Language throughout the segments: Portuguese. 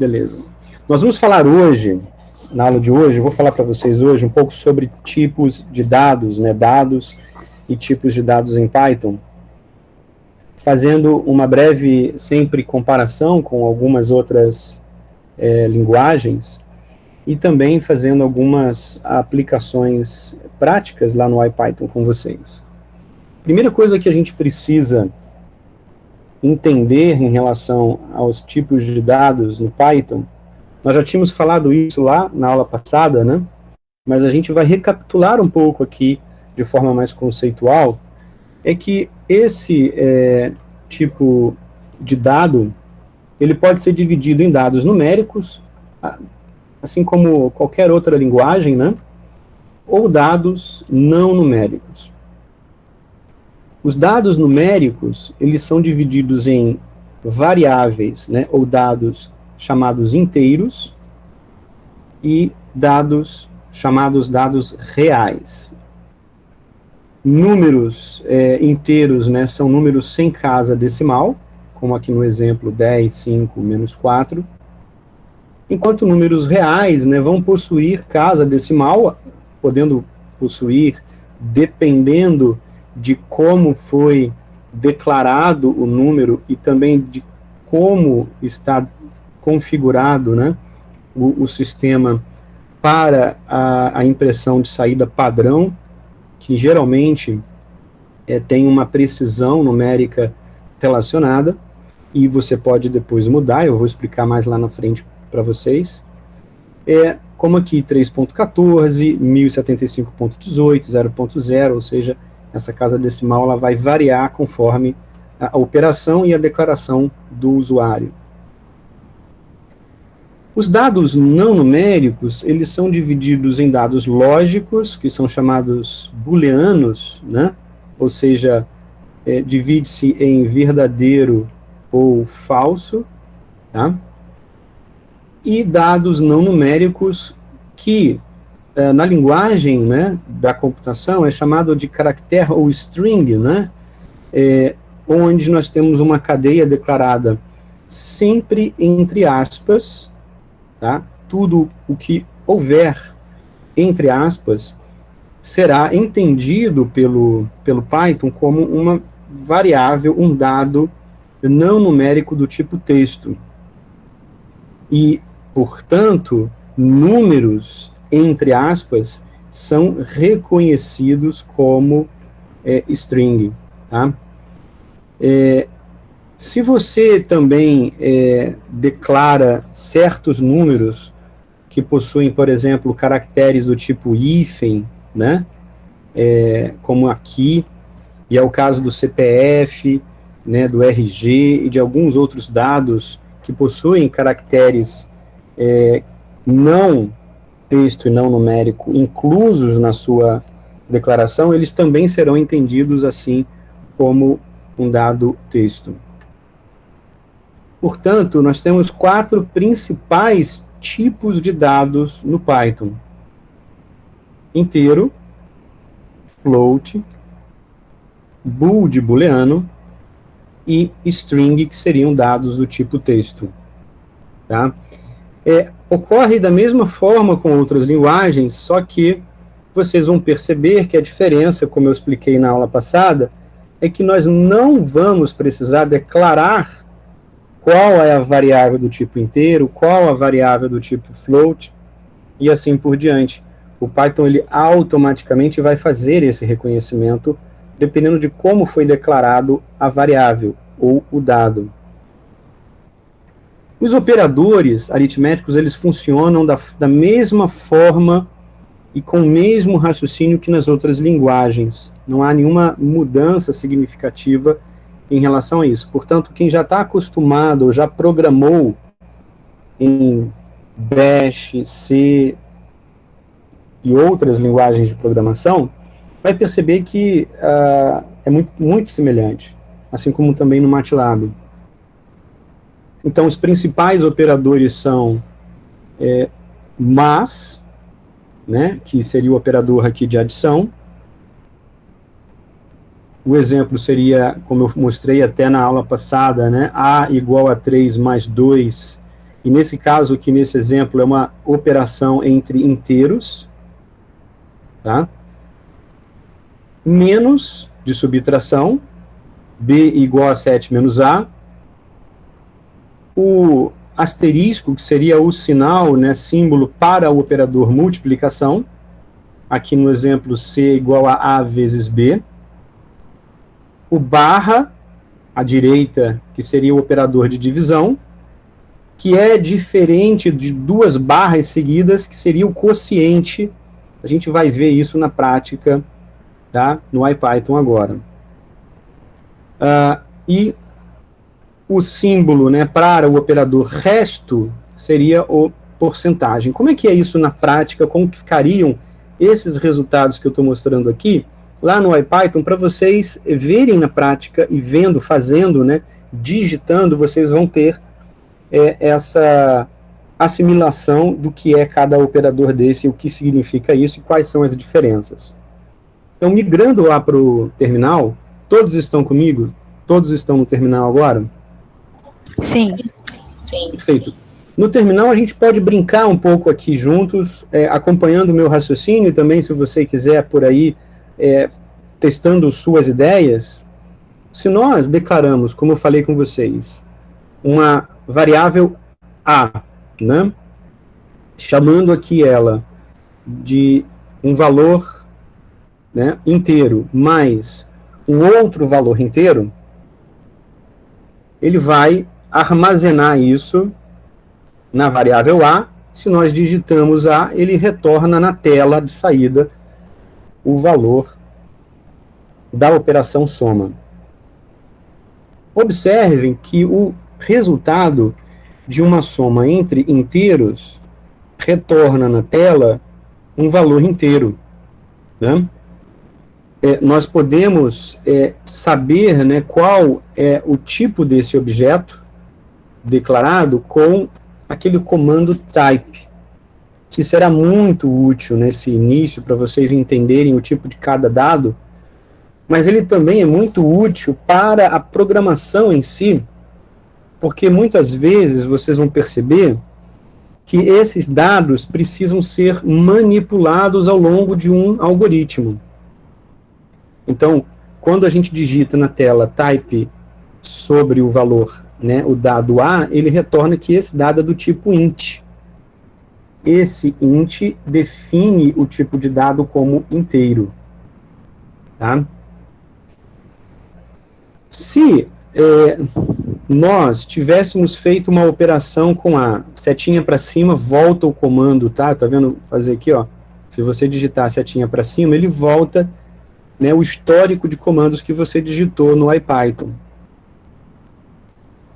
Beleza. Nós vamos falar hoje, na aula de hoje, eu vou falar para vocês hoje um pouco sobre tipos de dados, né, dados e tipos de dados em Python, fazendo uma breve, sempre, comparação com algumas outras linguagens, e também fazendo algumas aplicações práticas lá no IPython com vocês. Primeira coisa que a gente precisa entender em relação aos tipos de dados no Python, nós já tínhamos falado isso lá na aula passada, né? Mas a gente vai recapitular um pouco aqui de forma mais conceitual, é que esse tipo de dado, ele pode ser dividido em dados numéricos, assim como qualquer outra linguagem, né? Ou dados não numéricos. Os dados numéricos, eles são divididos em variáveis, né, ou dados chamados inteiros, e dados chamados dados reais. Números inteiros, né, são números sem casa decimal, como aqui no exemplo 10, 5, menos 4, enquanto números reais, né, vão possuir casa decimal, podendo possuir, dependendo de como foi declarado o número e também de como está configurado, né, o sistema para a impressão de saída padrão, que geralmente tem uma precisão numérica relacionada, e você pode depois mudar, eu vou explicar mais lá na frente para vocês, como aqui 3.14, 1075.18, 0.0, ou seja, essa casa decimal ela vai variar conforme a operação e a declaração do usuário. Os dados não numéricos, eles são divididos em dados lógicos, que são chamados booleanos, né? Ou seja, divide-se em verdadeiro ou falso, tá? E dados não numéricos que, na linguagem, né, da computação, é chamado de caractere ou string, né? Onde nós temos uma cadeia declarada sempre entre aspas, tá? Tudo o que houver entre aspas será entendido pelo Python como uma variável, um dado não numérico do tipo texto. E, portanto, números, entre aspas, são reconhecidos como string. Tá? Se você também declara certos números que possuem, por exemplo, caracteres do tipo hífen, né, como aqui, e é o caso do CPF, né, do RG e de alguns outros dados que possuem caracteres não texto e não numérico inclusos na sua declaração, eles também serão entendidos assim como um dado texto. Portanto, nós temos 4 principais tipos de dados no Python: inteiro, float, bool de booleano e string, que seriam dados do tipo texto. Tá? Ocorre da mesma forma com outras linguagens, só que vocês vão perceber que a diferença, como eu expliquei na aula passada, é que nós não vamos precisar declarar qual é a variável do tipo inteiro, qual a variável do tipo float, e assim por diante. O Python ele automaticamente vai fazer esse reconhecimento, dependendo de como foi declarado a variável, ou o dado. Os operadores aritméticos, eles funcionam da mesma forma e com o mesmo raciocínio que nas outras linguagens. Não há nenhuma mudança significativa em relação a isso. Portanto, quem já está acostumado ou já programou em Bash, C e outras linguagens de programação, vai perceber que é muito semelhante, assim como também no MATLAB. Então, os principais operadores são mas, né, que seria o operador aqui de adição. O exemplo seria, como eu mostrei até na aula passada, né, A igual a 3 mais 2 e nesse caso aqui, nesse exemplo, é uma operação entre inteiros, tá? Menos de subtração, b igual a 7 menos a, o asterisco, que seria o sinal, né, símbolo para o operador multiplicação, aqui no exemplo c igual a vezes b, o barra, à direita, que seria o operador de divisão, que é diferente de duas barras seguidas, que seria o quociente. A gente vai ver isso na prática, tá, no IPython agora. E o símbolo, né, para o operador resto seria o porcentagem. Como é que é isso na prática? Como que ficariam esses resultados que eu estou mostrando aqui lá no IPython, para vocês verem na prática e vendo, fazendo, né, digitando, vocês vão ter essa assimilação do que é cada operador desse, o que significa isso e quais são as diferenças. Então, migrando lá para o terminal, todos estão comigo? Todos estão no terminal agora? Sim. Sim. Perfeito. No terminal, a gente pode brincar um pouco aqui juntos, acompanhando o meu raciocínio, e também, se você quiser, por aí, testando suas ideias. Se nós declaramos, como eu falei com vocês, uma variável A, né, chamando aqui ela de um valor, né, inteiro, mais um outro valor inteiro, ele vai armazenar isso na variável A. Se nós digitamos A, ele retorna na tela de saída o valor da operação soma. Observem que o resultado de uma soma entre inteiros retorna na tela um valor inteiro, né? Nós podemos saber, né, qual é o tipo desse objeto declarado com aquele comando type, que será muito útil nesse início para vocês entenderem o tipo de cada dado, mas ele também é muito útil para a programação em si, porque muitas vezes vocês vão perceber que esses dados precisam ser manipulados ao longo de um algoritmo. Então, quando a gente digita na tela type sobre o valor, né, o dado A, ele retorna que esse dado é do tipo int. Esse int define o tipo de dado como inteiro. Tá? Se nós tivéssemos feito uma operação com a setinha para cima, volta o comando, tá? Tá vendo? Fazer aqui, ó. Se você digitar a setinha para cima, ele volta, né, o histórico de comandos que você digitou no IPython.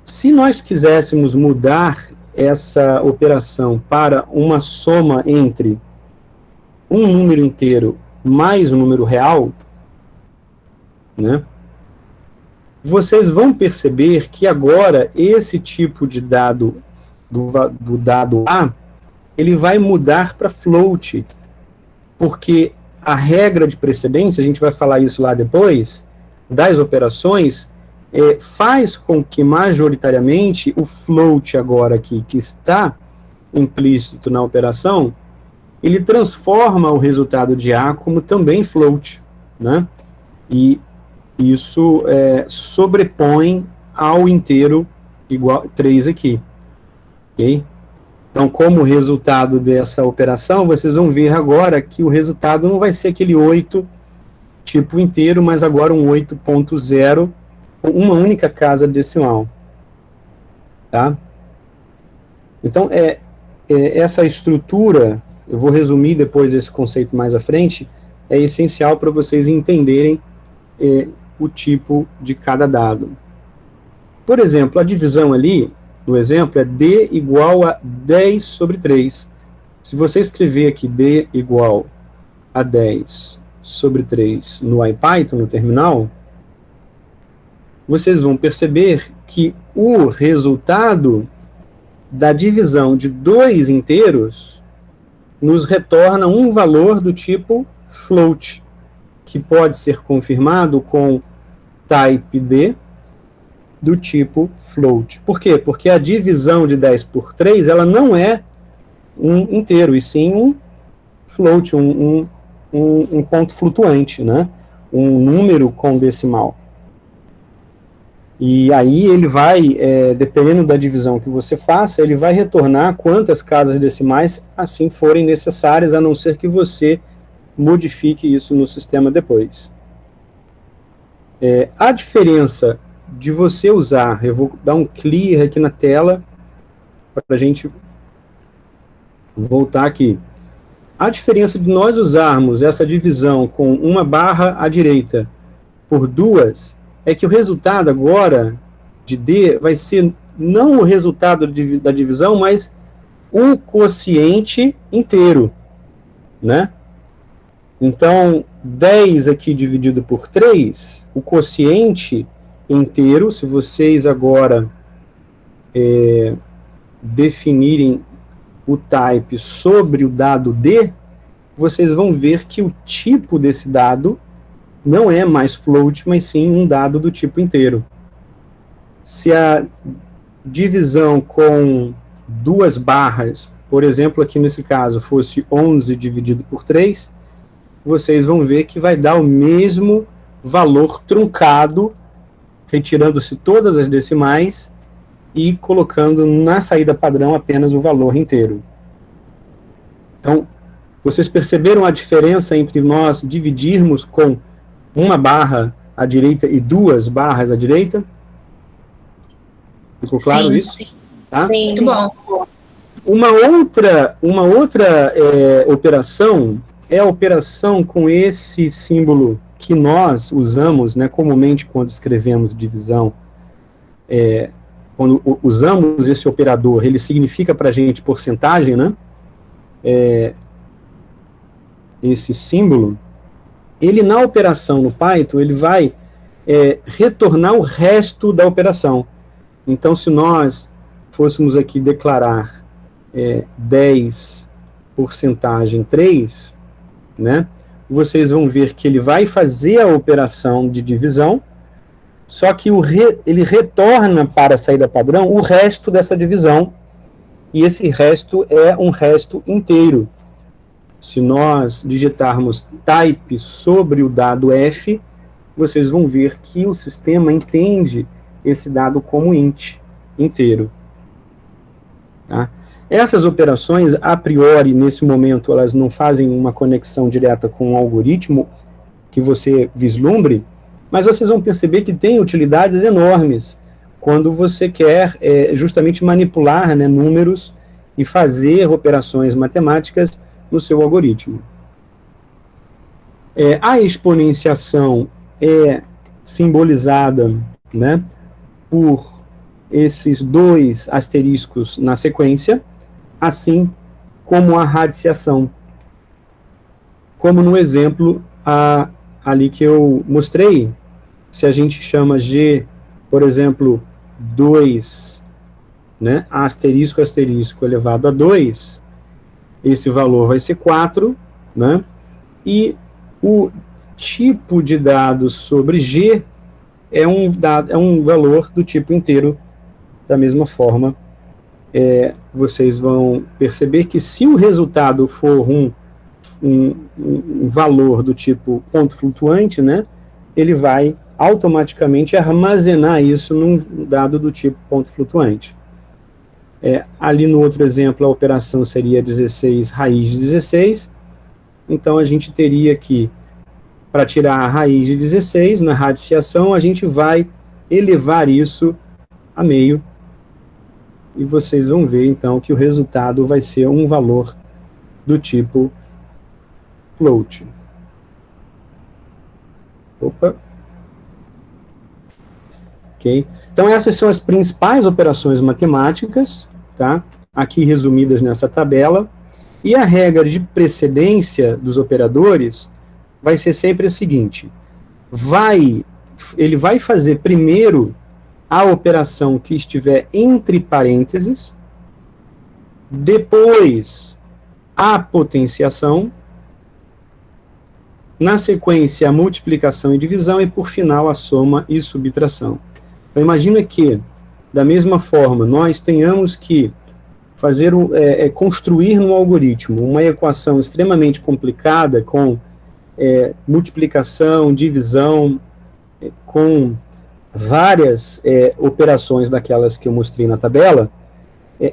Se nós quiséssemos mudar essa operação para uma soma entre um número inteiro mais um número real, né, vocês vão perceber que agora esse tipo de dado, do dado A, ele vai mudar para float, porque a regra de precedência, a gente vai falar isso lá depois, das operações, faz com que majoritariamente o float agora aqui, que está implícito na operação, ele transforma o resultado de A como também float, né? E isso sobrepõe ao inteiro igual 3 aqui, ok? Então, como resultado dessa operação, vocês vão ver agora que o resultado não vai ser aquele 8 tipo inteiro, mas agora um 8.0, uma única casa decimal. Tá? Então, essa estrutura, eu vou resumir depois esse conceito mais à frente, é essencial para vocês entenderem o tipo de cada dado. Por exemplo, a divisão ali, no exemplo, é D igual a 10 sobre 3. Se você escrever aqui D igual a 10 sobre 3 no IPython, no terminal, vocês vão perceber que o resultado da divisão de dois inteiros nos retorna um valor do tipo float, que pode ser confirmado com type D do tipo float. Por quê? Porque a divisão de 10 por 3, ela não é um inteiro, e sim um float, um ponto flutuante, né? Um número com decimal. E aí ele vai, dependendo da divisão que você faça, ele vai retornar quantas casas decimais assim forem necessárias, a não ser que você modifique isso no sistema depois. A diferença de você usar, eu vou dar um clear aqui na tela, para a gente voltar aqui. A diferença de nós usarmos essa divisão com uma barra à direita por duas, é que o resultado agora de D vai ser não o resultado da divisão, mas o quociente inteiro, né? Então, 10 aqui dividido por 3, o quociente inteiro, se vocês agora definirem o type sobre o dado D, vocês vão ver que o tipo desse dado não é mais float, mas sim um dado do tipo inteiro. Se a divisão com duas barras, por exemplo, aqui nesse caso, fosse 11 dividido por 3, vocês vão ver que vai dar o mesmo valor truncado, retirando-se todas as decimais e colocando na saída padrão apenas o valor inteiro. Então, vocês perceberam a diferença entre nós dividirmos com uma barra à direita e duas barras à direita? Ficou claro isso? Sim. Tá? Sim. Muito bom. Uma outra operação é a operação com esse símbolo que nós usamos, né, comumente quando escrevemos divisão. Quando usamos esse operador, ele significa para a gente porcentagem, né? Esse símbolo, ele na operação no Python, ele vai retornar o resto da operação. Então, se nós fôssemos aqui declarar 10 porcentagem 3, né, vocês vão ver que ele vai fazer a operação de divisão, só que ele retorna para a saída padrão o resto dessa divisão, e esse resto é um resto inteiro. Se nós digitarmos type sobre o dado F, vocês vão ver que o sistema entende esse dado como int, inteiro. Tá? Essas operações, a priori, nesse momento, elas não fazem uma conexão direta com o algoritmo que você vislumbre, mas vocês vão perceber que tem utilidades enormes quando você quer justamente manipular, né, números e fazer operações matemáticas no seu algoritmo. A exponenciação é simbolizada, né, por esses dois asteriscos na sequência, assim como a radiciação. Como no exemplo ali que eu mostrei, se a gente chama G, por exemplo, 2, né, asterisco, asterisco elevado a 2, esse valor vai ser 4, né, e o tipo de dado sobre G é um valor do tipo inteiro. Da mesma forma, vocês vão perceber que se o resultado for um valor do tipo ponto flutuante, né, ele vai automaticamente armazenar isso num dado do tipo ponto flutuante. Ali no outro exemplo, a operação seria 16 raiz de 16, então a gente teria que, para tirar a raiz de 16, na radiciação, a gente vai elevar isso a meio, e vocês vão ver, então, que o resultado vai ser um valor do tipo float. Opa. Ok? Então, essas são as principais operações matemáticas, tá? Aqui resumidas nessa tabela. E a regra de precedência dos operadores vai ser sempre a seguinte: ele vai fazer primeiro a operação que estiver entre parênteses, depois a potenciação, na sequência a multiplicação e divisão, e por final a soma e subtração. Então, imagina que, da mesma forma, nós tenhamos que fazer construir no algoritmo uma equação extremamente complicada com multiplicação, divisão, com várias operações daquelas que eu mostrei na tabela,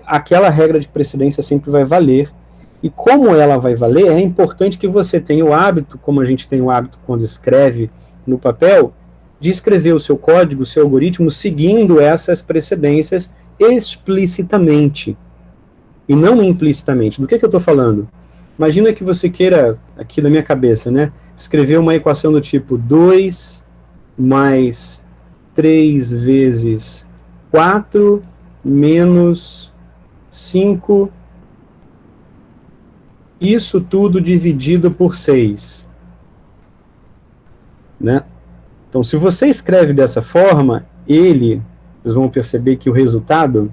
aquela regra de precedência sempre vai valer. E como ela vai valer, é importante que você tenha o hábito, como a gente tem o hábito quando escreve no papel, de escrever o seu código, o seu algoritmo, seguindo essas precedências explicitamente, e não implicitamente. Do que eu estou falando? Imagina que você queira, aqui na minha cabeça, né, escrever uma equação do tipo 2 mais 3 vezes 4 menos 5, isso tudo dividido por 6. Né? Então, se você escreve dessa forma, vocês vão perceber que o resultado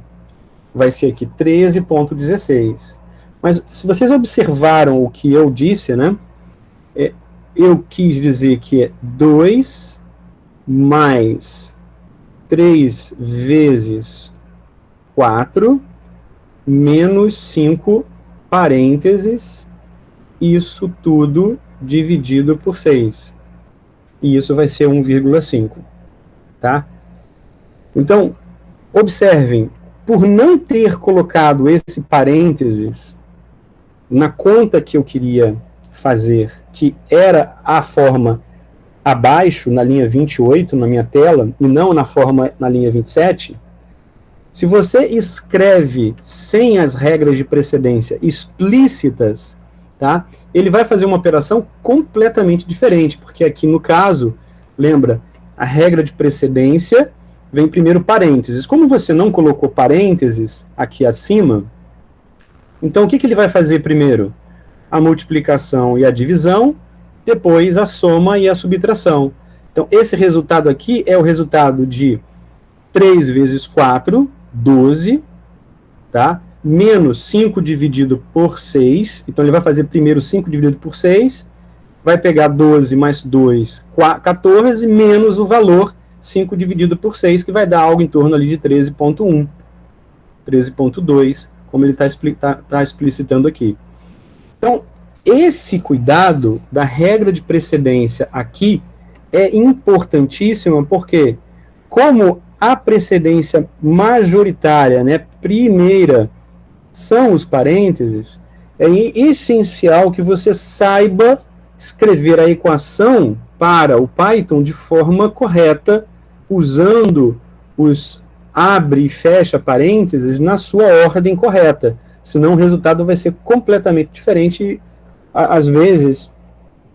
vai ser aqui 13,16. Mas se vocês observaram o que eu disse, né? Eu quis dizer que é 2 mais 3 vezes 4 menos 5 parênteses, isso tudo dividido por 6. E isso vai ser 1,5. Tá? Então, observem, por não ter colocado esse parênteses na conta que eu queria fazer, que era a forma abaixo, na linha 28, na minha tela, e não na forma na linha 27, se você escreve sem as regras de precedência explícitas, tá, ele vai fazer uma operação completamente diferente, porque aqui no caso, lembra, a regra de precedência vem primeiro parênteses. Como você não colocou parênteses aqui acima, então o que ele vai fazer primeiro? A multiplicação e a divisão, depois a soma e a subtração. Então esse resultado aqui é o resultado de 3 vezes 4, 12, tá? Menos 5 dividido por 6, então ele vai fazer primeiro 5 dividido por 6, vai pegar 12 mais 2, 14, menos o valor 5 dividido por 6, que vai dar algo em torno ali de 13,1, 13,2, como ele está explicitando aqui. Então, esse cuidado da regra de precedência aqui é importantíssimo, porque como a precedência majoritária, né, primeira, são os parênteses, é essencial que você saiba escrever a equação para o Python de forma correta, usando os abre e fecha parênteses na sua ordem correta, senão o resultado vai ser completamente diferente. Às vezes,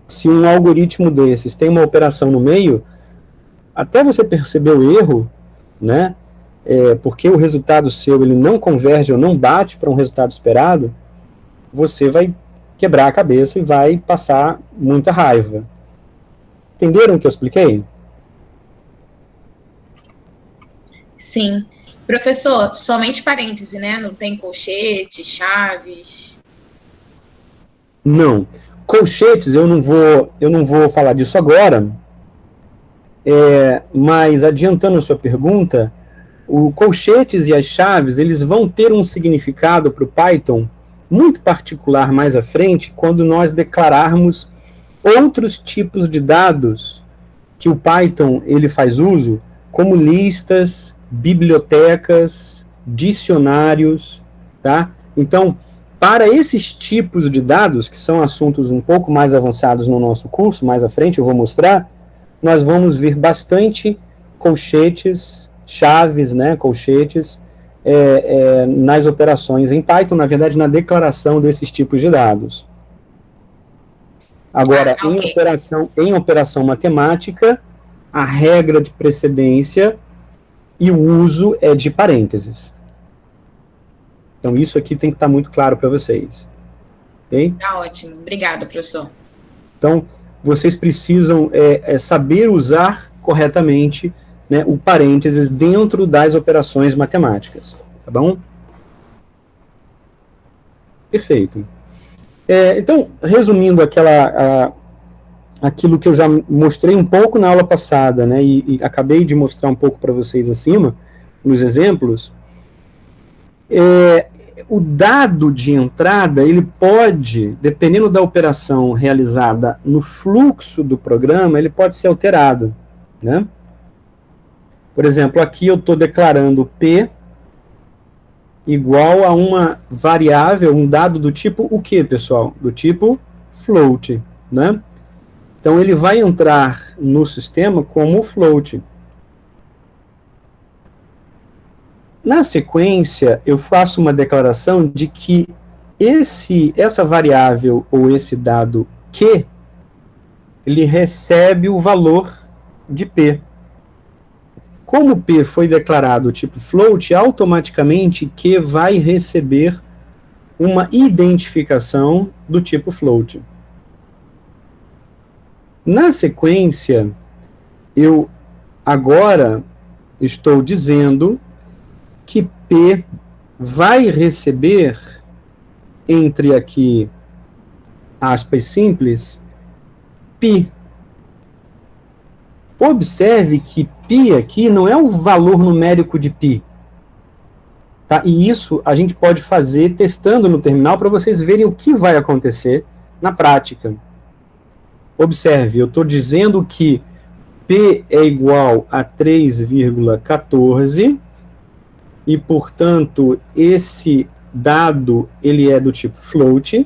se um algoritmo desses tem uma operação no meio, até você perceber o erro, né, porque o resultado seu ele não converge ou não bate para um resultado esperado, você vai quebrar a cabeça e vai passar muita raiva. Entenderam o que eu expliquei? Sim. Professor, somente parêntese, né? Não tem colchete, chaves? Não. Colchetes, eu não vou falar disso agora, mas adiantando a sua pergunta, o colchetes e as chaves, eles vão ter um significado para o Python muito particular mais à frente, quando nós declararmos outros tipos de dados que o Python ele faz uso, como listas, bibliotecas, dicionários, tá? Então, para esses tipos de dados, que são assuntos um pouco mais avançados no nosso curso, mais à frente eu vou mostrar, nós vamos ver bastante colchetes, chaves, né, colchetes, nas operações em Python, na verdade, na declaração desses tipos de dados. Agora, okay, em operação matemática, a regra de precedência e o uso é de parênteses. Então, isso aqui tem que estar muito claro para vocês. Ok? Tá ótimo. Obrigada, professor. Então, vocês precisam saber usar corretamente, né, o parênteses dentro das operações matemáticas. Tá bom? Perfeito. Então, resumindo aquilo que eu já mostrei um pouco na aula passada, né, e acabei de mostrar um pouco para vocês acima, nos exemplos, o dado de entrada, ele pode, dependendo da operação realizada no fluxo do programa, ele pode ser alterado, né? Por exemplo, aqui eu estou declarando P igual a uma variável, um dado do tipo o quê, pessoal? Do tipo float, né? Então, ele vai entrar no sistema como float. Na sequência, eu faço uma declaração de que essa variável ou esse dado Q, ele recebe o valor de P. Como P foi declarado tipo float, automaticamente Q vai receber uma identificação do tipo float. Na sequência, eu agora estou dizendo que P vai receber, entre aqui aspas simples, π. Observe que π aqui não é o valor numérico de π. Tá? E isso a gente pode fazer testando no terminal para vocês verem o que vai acontecer na prática. Observe, eu estou dizendo que P é igual a 3,14 e, portanto, esse dado ele é do tipo float.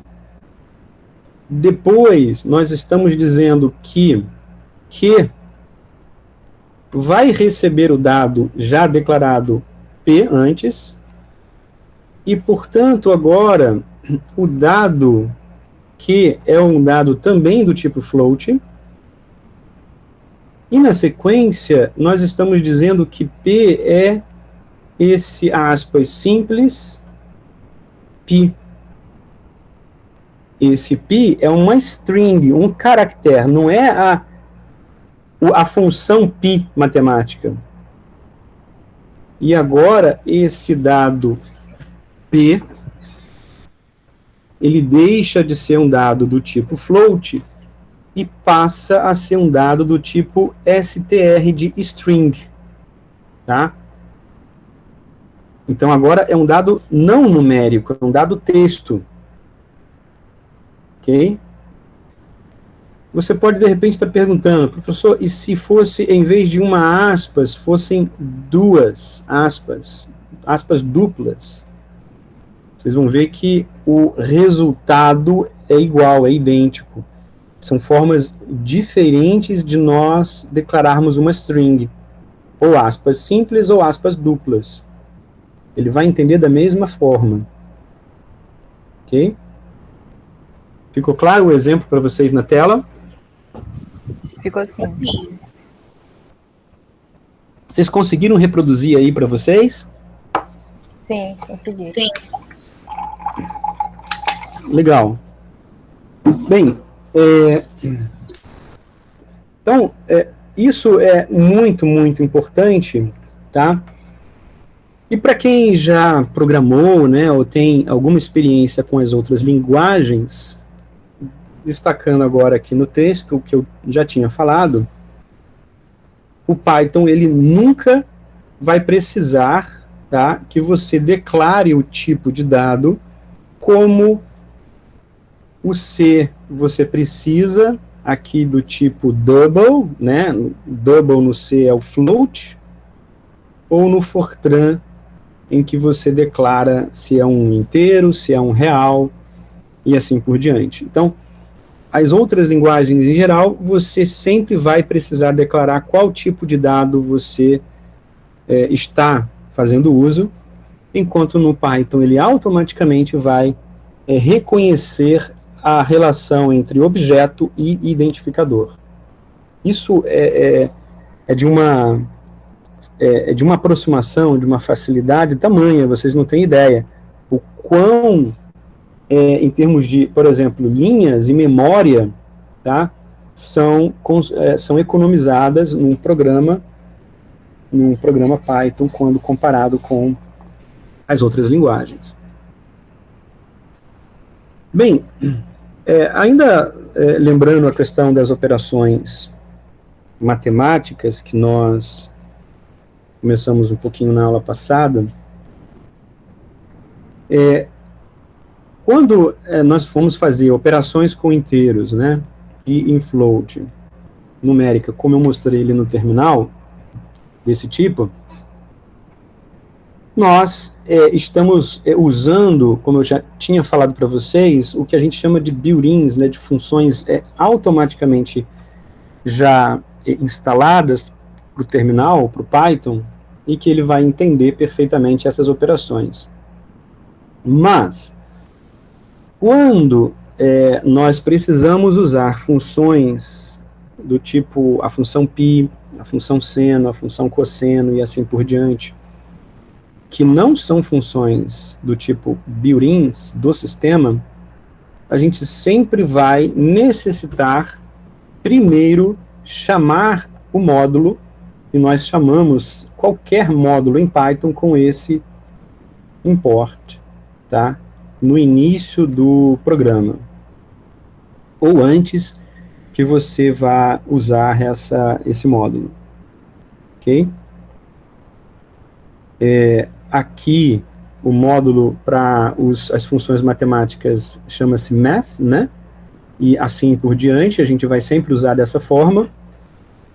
Depois, nós estamos dizendo que Q vai receber o dado já declarado P antes e, portanto, agora o dado Q é um dado também do tipo float. E na sequência, nós estamos dizendo que P é esse aspas simples π. Esse π é uma string, um caractere, não é a função π matemática. E agora, esse dado P, ele deixa de ser um dado do tipo float e passa a ser um dado do tipo str de string, tá? Então, agora é um dado não numérico, é um dado texto. Ok? Você pode, de repente, estar perguntando, professor, e se fosse, em vez de uma aspas, fossem duas aspas duplas? Vocês vão ver que o resultado é igual, é idêntico. São formas diferentes de nós declararmos uma string. Ou aspas simples ou aspas duplas. Ele vai entender da mesma forma. Ok? Ficou claro o exemplo para vocês na tela? Ficou sim. Vocês conseguiram reproduzir aí para vocês? Sim, consegui. Sim. Legal. Bem, então, isso é muito, muito importante, tá? E para quem já programou, né, ou tem alguma experiência com as outras linguagens, destacando agora aqui no texto o que eu já tinha falado, o Python, ele nunca vai precisar, tá, que você declare o tipo de dado como o C. Você precisa aqui do tipo double, né, double no C é o float, ou no Fortran, em que você declara se é um inteiro, se é um real, e assim por diante. Então, as outras linguagens em geral, você sempre vai precisar declarar qual tipo de dado você está fazendo uso, enquanto no Python ele automaticamente vai reconhecer a relação entre objeto e identificador. Isso é de uma aproximação, de uma facilidade tamanha, vocês não têm ideia. O quão, em termos de, por exemplo, linhas e memória, tá, são economizadas num programa Python quando comparado com as outras linguagens. Bem, Ainda lembrando a questão das operações matemáticas, que nós começamos um pouquinho na aula passada, quando nós fomos fazer operações com inteiros, né, e em float numérica, como eu mostrei ali no terminal, desse tipo, nós estamos usando, como eu já tinha falado para vocês, o que a gente chama de built-ins, né, de funções automaticamente já instaladas para o terminal, para o Python, e que ele vai entender perfeitamente essas operações. Mas, quando nós precisamos usar funções do tipo a função π, a função seno, a função cosseno e assim por diante, que não são funções do tipo built-ins do sistema, a gente sempre vai necessitar primeiro chamar o módulo, e nós chamamos qualquer módulo em Python com esse import, tá? No início do programa, ou antes que você vá usar esse módulo, ok? Aqui, o módulo para as funções matemáticas chama-se math, né? E assim por diante, a gente vai sempre usar dessa forma.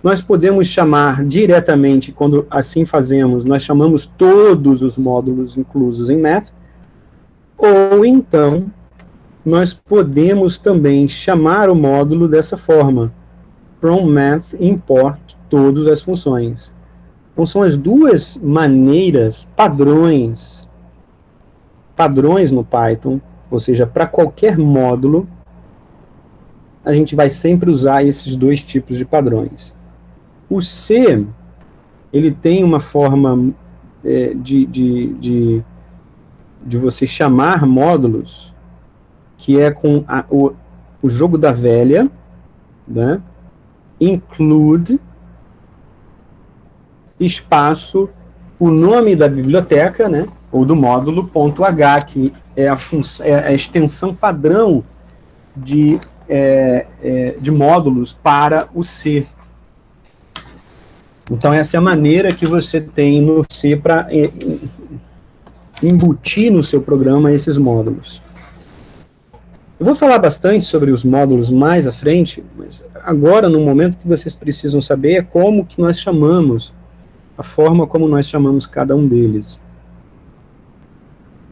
Nós podemos chamar diretamente, quando assim fazemos, nós chamamos todos os módulos inclusos em math, ou então, nós podemos também chamar o módulo dessa forma, from math import todas as funções. Então, são as duas maneiras, padrões no Python, ou seja, para qualquer módulo, a gente vai sempre usar esses dois tipos de padrões. O C, ele tem uma forma de você chamar módulos, que é com o jogo da velha, né? Include, espaço, o nome da biblioteca, né? Ou do módulo, .h, que é a extensão padrão de módulos para o C. Então, essa é a maneira que você tem no C para embutir no seu programa esses módulos. Eu vou falar bastante sobre os módulos mais à frente, mas agora, no momento que vocês precisam saber, é como que nós chamamos, a forma como nós chamamos cada um deles.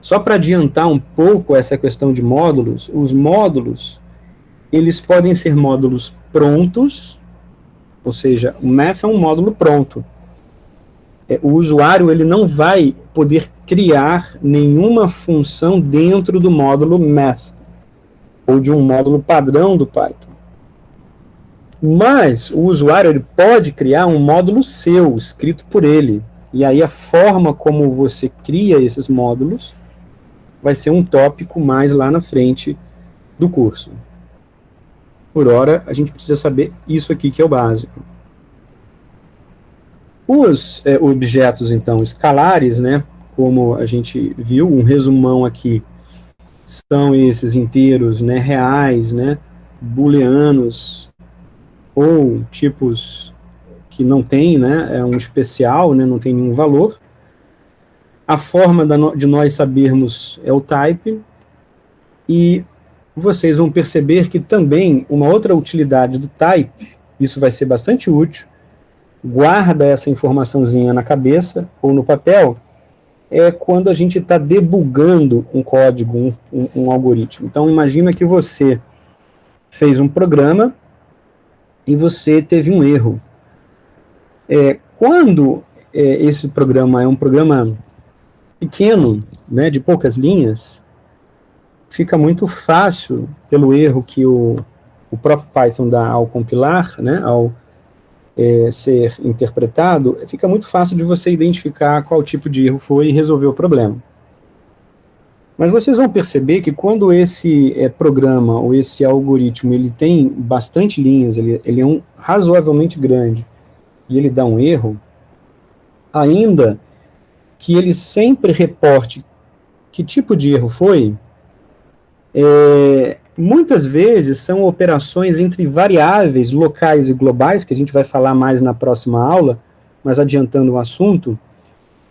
Só para adiantar um pouco essa questão de módulos, os módulos, eles podem ser módulos prontos, ou seja, o math é um módulo pronto. O usuário ele não vai poder criar nenhuma função dentro do módulo math, ou de um módulo padrão do Python. Mas o usuário ele pode criar um módulo seu, escrito por ele. E aí a forma como você cria esses módulos vai ser um tópico mais lá na frente do curso. Por hora, a gente precisa saber isso aqui que é o básico. Os objetos, então, escalares, né, como a gente viu, um resumão aqui, são esses inteiros, né, reais, né, booleanos, ou tipos que não tem, né, é um especial, né, não tem nenhum valor. A forma de nós sabermos é o type, e vocês vão perceber que também uma outra utilidade do type, isso vai ser bastante útil, guarda essa informaçãozinha na cabeça ou no papel, é quando a gente está debugando um código, um algoritmo. Então, imagina que você fez um programa e você teve um erro. Quando esse programa é um programa pequeno, né, de poucas linhas, fica muito fácil, pelo erro que o próprio Python dá ao compilar, né, ao ser interpretado, fica muito fácil de você identificar qual tipo de erro foi e resolver o problema. Mas vocês vão perceber que quando esse programa ou esse algoritmo ele tem bastante linhas, ele é razoavelmente grande, e ele dá um erro, ainda que ele sempre reporte que tipo de erro foi, muitas vezes são operações entre variáveis locais e globais, que a gente vai falar mais na próxima aula, mas adiantando o assunto,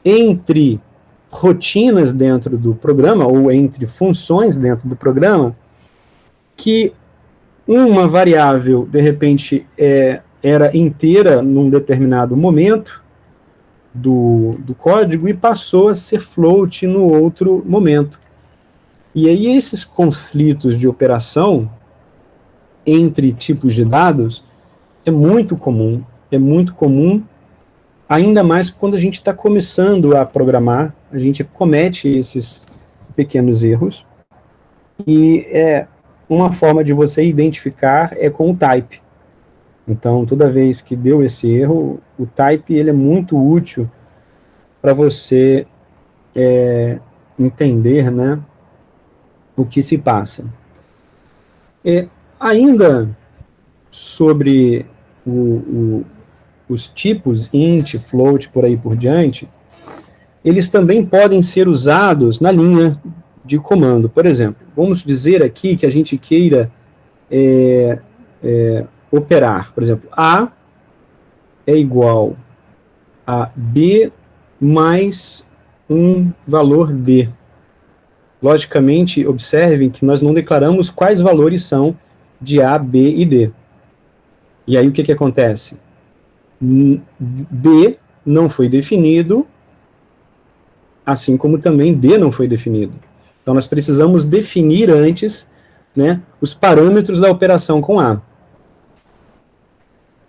entre rotinas dentro do programa, ou entre funções dentro do programa, que uma variável, de repente, era inteira num determinado momento do código e passou a ser float no outro momento. E aí esses conflitos de operação entre tipos de dados é muito comum, ainda mais quando a gente está começando a programar, a gente comete esses pequenos erros, e uma forma de você identificar é com o type. Então, toda vez que deu esse erro, o type ele é muito útil para você entender, né, o que se passa. Ainda sobre os tipos int, float, por aí por diante, eles também podem ser usados na linha de comando. Por exemplo, vamos dizer aqui que a gente queira operar, por exemplo, A é igual a B mais um valor D. Logicamente, observem que nós não declaramos quais valores são de A, B e D. E aí o que acontece? B não foi definido, assim como também D não foi definido. Então nós precisamos definir antes, né, os parâmetros da operação com A.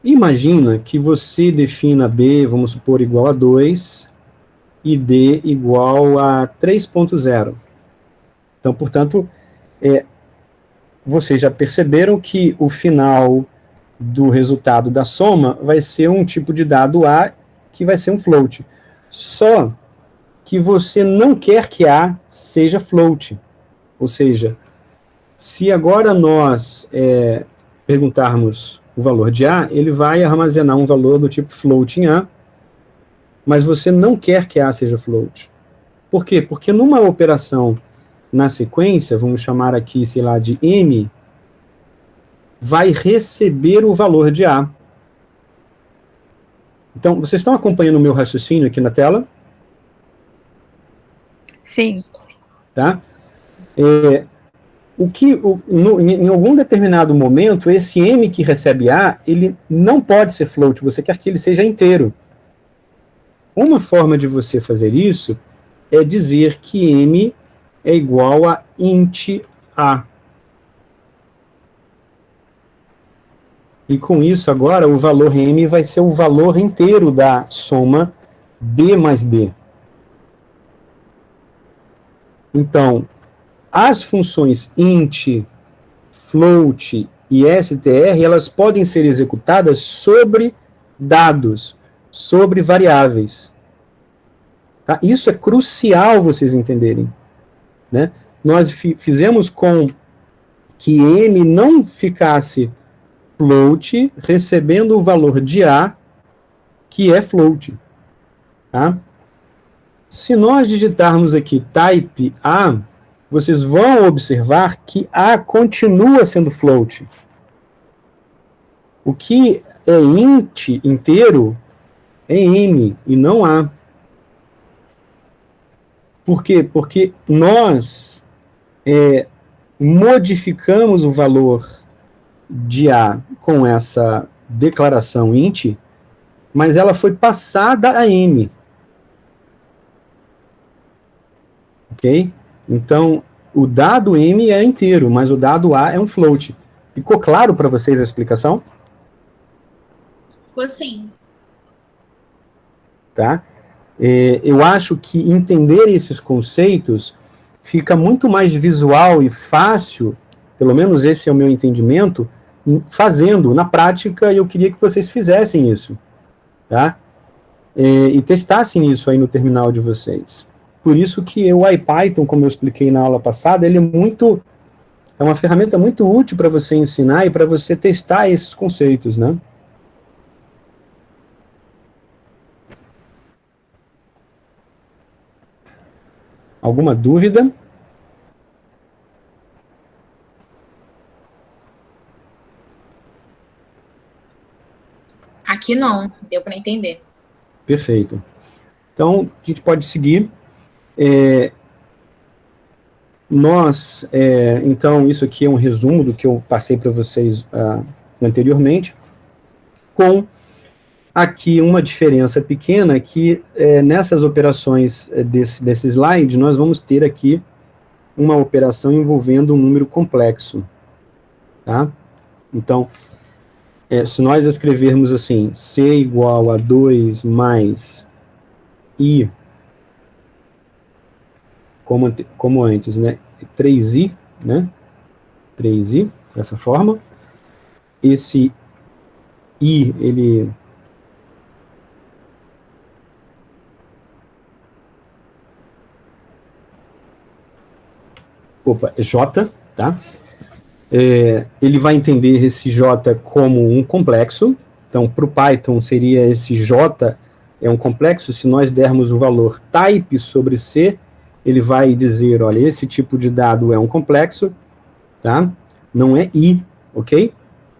Imagina que você defina B, vamos supor, igual a 2 e D igual a 3.0. Então, portanto, vocês já perceberam que o final do resultado da soma vai ser um tipo de dado A que vai ser um float. Só que você não quer que A seja float. Ou seja, se agora nós perguntarmos o valor de A, ele vai armazenar um valor do tipo float em A, mas você não quer que A seja float. Por quê? Porque numa operação na sequência, vamos chamar aqui, sei lá, de M, vai receber o valor de A. Então, vocês estão acompanhando o meu raciocínio aqui na tela? Sim. Tá? Em algum determinado momento, esse M que recebe A, ele não pode ser float, você quer que ele seja inteiro. Uma forma de você fazer isso é dizer que M é igual a int A. E com isso, agora, o valor M vai ser o valor inteiro da soma B mais D. Então, as funções int, float e str, elas podem ser executadas sobre dados, sobre variáveis. Tá? Isso é crucial vocês entenderem. Né? Nós fizemos com que M não ficasse float, recebendo o valor de A, que é float. Tá? Se nós digitarmos aqui type A, vocês vão observar que A continua sendo float. O que é int inteiro é M e não A. Por quê? Porque nós modificamos o valor de A com essa declaração int, mas ela foi passada a M. Ok? Então, o dado M é inteiro, mas o dado A é um float. Ficou claro para vocês a explicação? Ficou sim. Tá? Eu acho que entender esses conceitos fica muito mais visual e fácil, pelo menos esse é o meu entendimento, fazendo. Na prática, eu queria que vocês fizessem isso. Tá? E testassem isso aí no terminal de vocês. Por isso que o IPython, como eu expliquei na aula passada, ele é uma ferramenta muito útil para você ensinar e para você testar esses conceitos, né? Alguma dúvida? Aqui não, deu para entender. Perfeito. Então, a gente pode seguir. Então, isso aqui é um resumo do que eu passei para vocês anteriormente, com aqui uma diferença pequena, que nessas operações desse slide, nós vamos ter aqui uma operação envolvendo um número complexo, tá? Então, se nós escrevermos assim, C igual a 2 mais I, como antes, né? 3I, né? 3I, dessa forma. Esse I, ele... Opa, é J, tá? Ele vai entender esse J como um complexo. Então, para o Python, seria esse J é um complexo. Se nós dermos o valor type sobre C, ele vai dizer, olha, esse tipo de dado é um complexo, tá? Não é I, ok?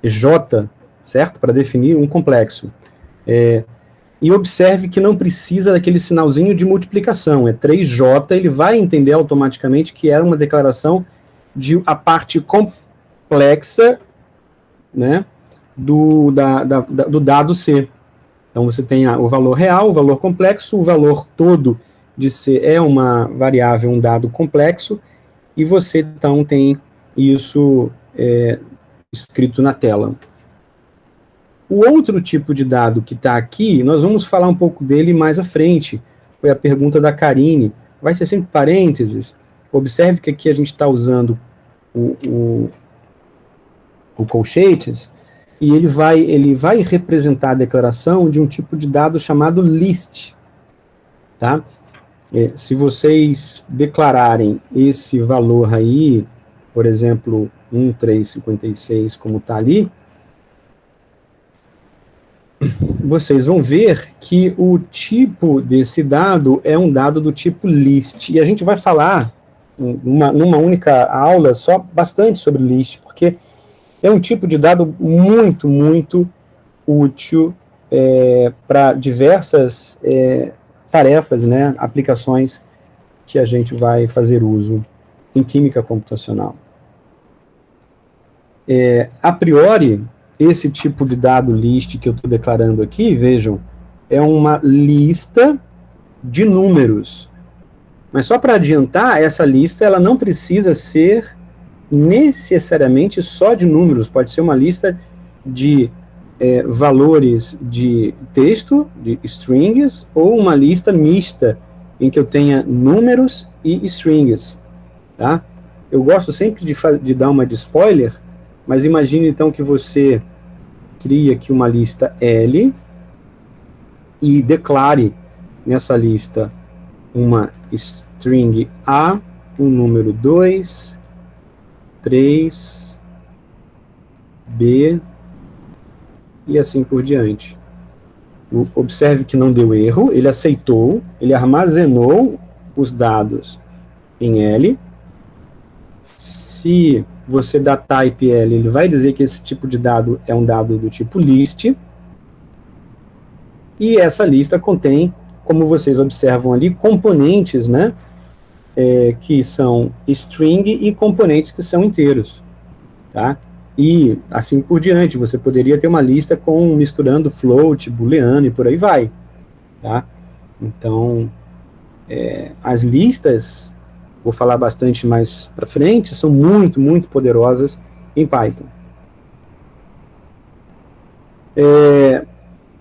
É J, certo? Para definir um complexo. E observe que não precisa daquele sinalzinho de multiplicação, é 3J, ele vai entender automaticamente que era uma declaração de a parte complexa, né, do dado C. Então, você tem o valor real, o valor complexo, o valor todo de C é uma variável, um dado complexo, e você, então, tem isso escrito na tela. O outro tipo de dado que está aqui, nós vamos falar um pouco dele mais à frente, foi a pergunta da Karine, vai ser sempre parênteses. Observe que aqui a gente está usando o colchetes, e ele vai representar a declaração de um tipo de dado chamado list, tá? Se vocês declararem esse valor aí, por exemplo, 1356, como está ali, vocês vão ver que o tipo desse dado é um dado do tipo list, e a gente vai falar numa única aula só bastante sobre list, porque é um tipo de dado muito, muito útil para diversas tarefas, né, aplicações que a gente vai fazer uso em química computacional. A priori, esse tipo de dado list que eu estou declarando aqui, vejam, é uma lista de números. Mas só para adiantar, essa lista ela não precisa ser necessariamente só de números, pode ser uma lista de valores de texto, de strings, ou uma lista mista, em que eu tenha números e strings, tá? Eu gosto sempre de dar uma de spoiler, mas imagine então que você cria aqui uma lista L e declare nessa lista uma string A, um número 2, 3, B, e assim por diante. Observe que não deu erro, ele aceitou, ele armazenou os dados em L. Se você dá type L, ele vai dizer que esse tipo de dado é um dado do tipo list, e essa lista contém, como vocês observam ali, componentes, né, que são string e componentes que são inteiros, tá? E assim por diante, você poderia ter uma lista misturando float, booleano e por aí vai, tá? Então, as listas, vou falar bastante mais para frente, são muito, muito poderosas em Python.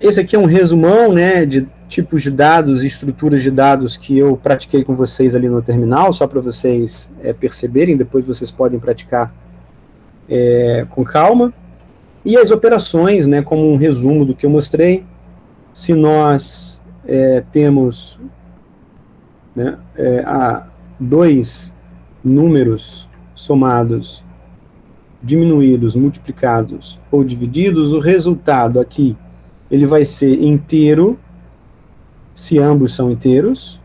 Esse aqui é um resumão, né, de tipos de dados e estruturas de dados que eu pratiquei com vocês ali no terminal, só para vocês perceberem, depois vocês podem praticar com calma. E as operações, né, como um resumo do que eu mostrei, se nós temos, né, dois números somados, diminuídos, multiplicados ou divididos, o resultado aqui ele vai ser inteiro, se ambos são inteiros.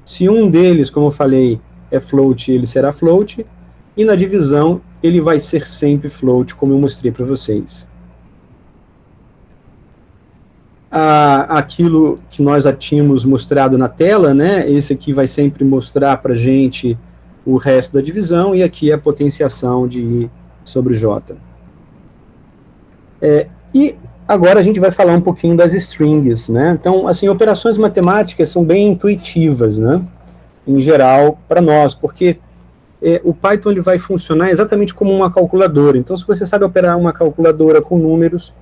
Se um deles, como eu falei, é float, ele será float, e na divisão ele vai ser sempre float, como eu mostrei para vocês. aquilo que nós já tínhamos mostrado na tela, né? Esse aqui vai sempre mostrar para a gente o resto da divisão, e aqui é a potenciação de I sobre J. E agora a gente vai falar um pouquinho das strings, né? Então, assim, operações matemáticas são bem intuitivas, né? Em geral, para nós, porque o Python ele vai funcionar exatamente como uma calculadora. Então, se você sabe operar uma calculadora com números,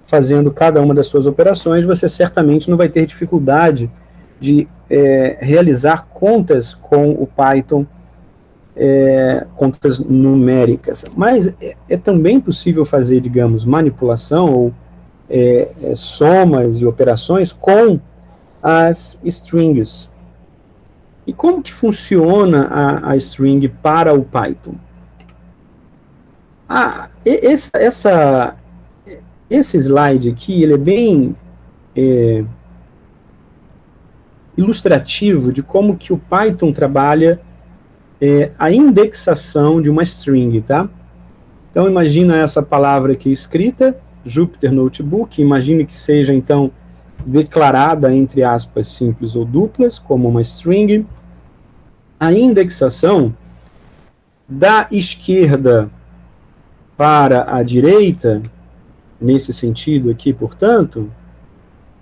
fazendo cada uma das suas operações, você certamente não vai ter dificuldade de realizar contas com o Python, contas numéricas. Mas é também possível fazer, digamos, manipulação ou somas e operações com as strings. E como que funciona a string para o Python? Esse slide aqui, ele é bem ilustrativo de como que o Python trabalha a indexação de uma string, tá? Então, imagina essa palavra aqui escrita, Jupyter Notebook, imagine que seja, então, declarada, entre aspas, simples ou duplas, como uma string. A indexação da esquerda para a direita, nesse sentido aqui, portanto,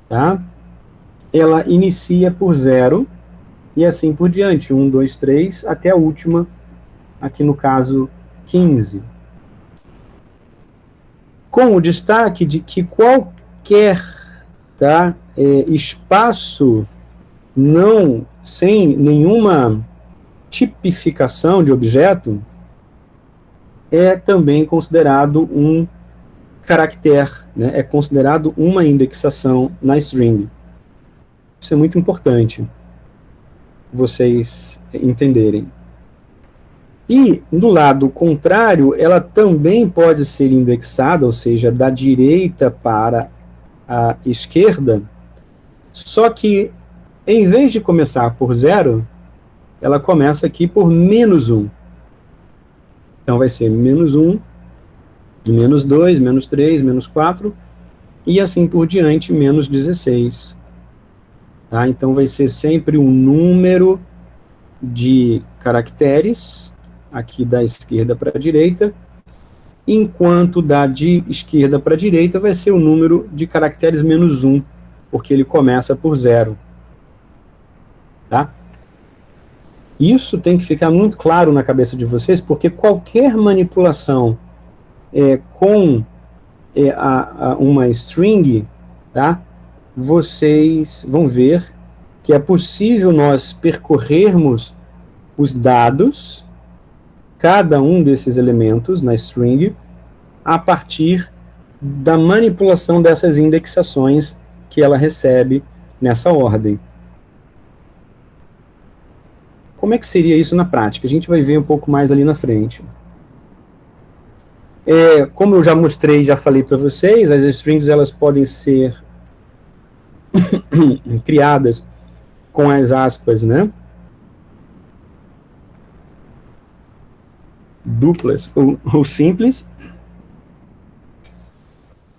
tá? Ela inicia por 0 e assim por diante, 1, 2, 3, até a última, aqui no caso, 15. Com o destaque de que qualquer espaço sem nenhuma tipificação de objeto é também considerado um caractere, né? É considerado uma indexação na string. Isso é muito importante vocês entenderem. E, do lado contrário, ela também pode ser indexada, ou seja, da direita para a esquerda, só que, em vez de começar por 0, ela começa aqui por -1. Então, vai ser -1, -2, -3, -4, e assim por diante, -16. Tá? Então, vai ser sempre um número de caracteres, aqui da esquerda para a direita, enquanto da de esquerda para a direita vai ser o número de caracteres -1, porque ele começa por 0. Tá? Isso tem que ficar muito claro na cabeça de vocês, porque qualquer manipulação com uma string, tá? Vocês vão ver que é possível nós percorrermos os dados, cada um desses elementos na string, a partir da manipulação dessas indexações que ela recebe nessa ordem. Como é que seria isso na prática? A gente vai ver um pouco mais ali na frente. Como eu já mostrei, já falei para vocês, as strings elas podem ser criadas com as aspas, né? Duplas ou simples.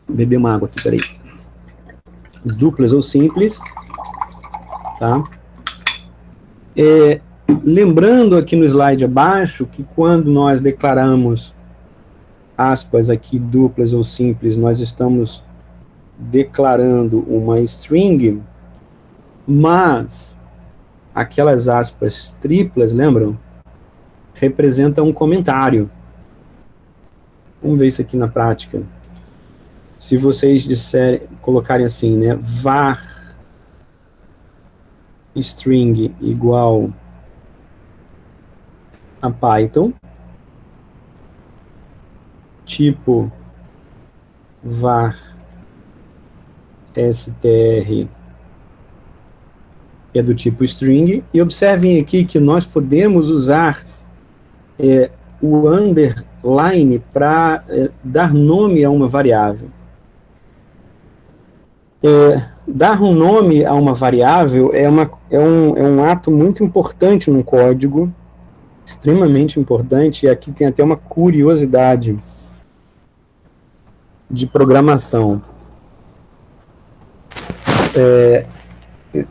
Vou beber uma água aqui, peraí. Duplas ou simples, tá? Lembrando aqui no slide abaixo que quando nós declaramos aspas aqui duplas ou simples, nós estamos declarando uma string, mas aquelas aspas triplas, lembram? Representam um comentário. Vamos ver isso aqui na prática. Se vocês colocarem assim, né, var string igual a Python, tipo var str é do tipo string, e observem aqui que nós podemos usar o underline para dar nome a uma variável. Dar um nome a uma variável é um ato muito importante no código, extremamente importante, e aqui tem até uma curiosidade de programação.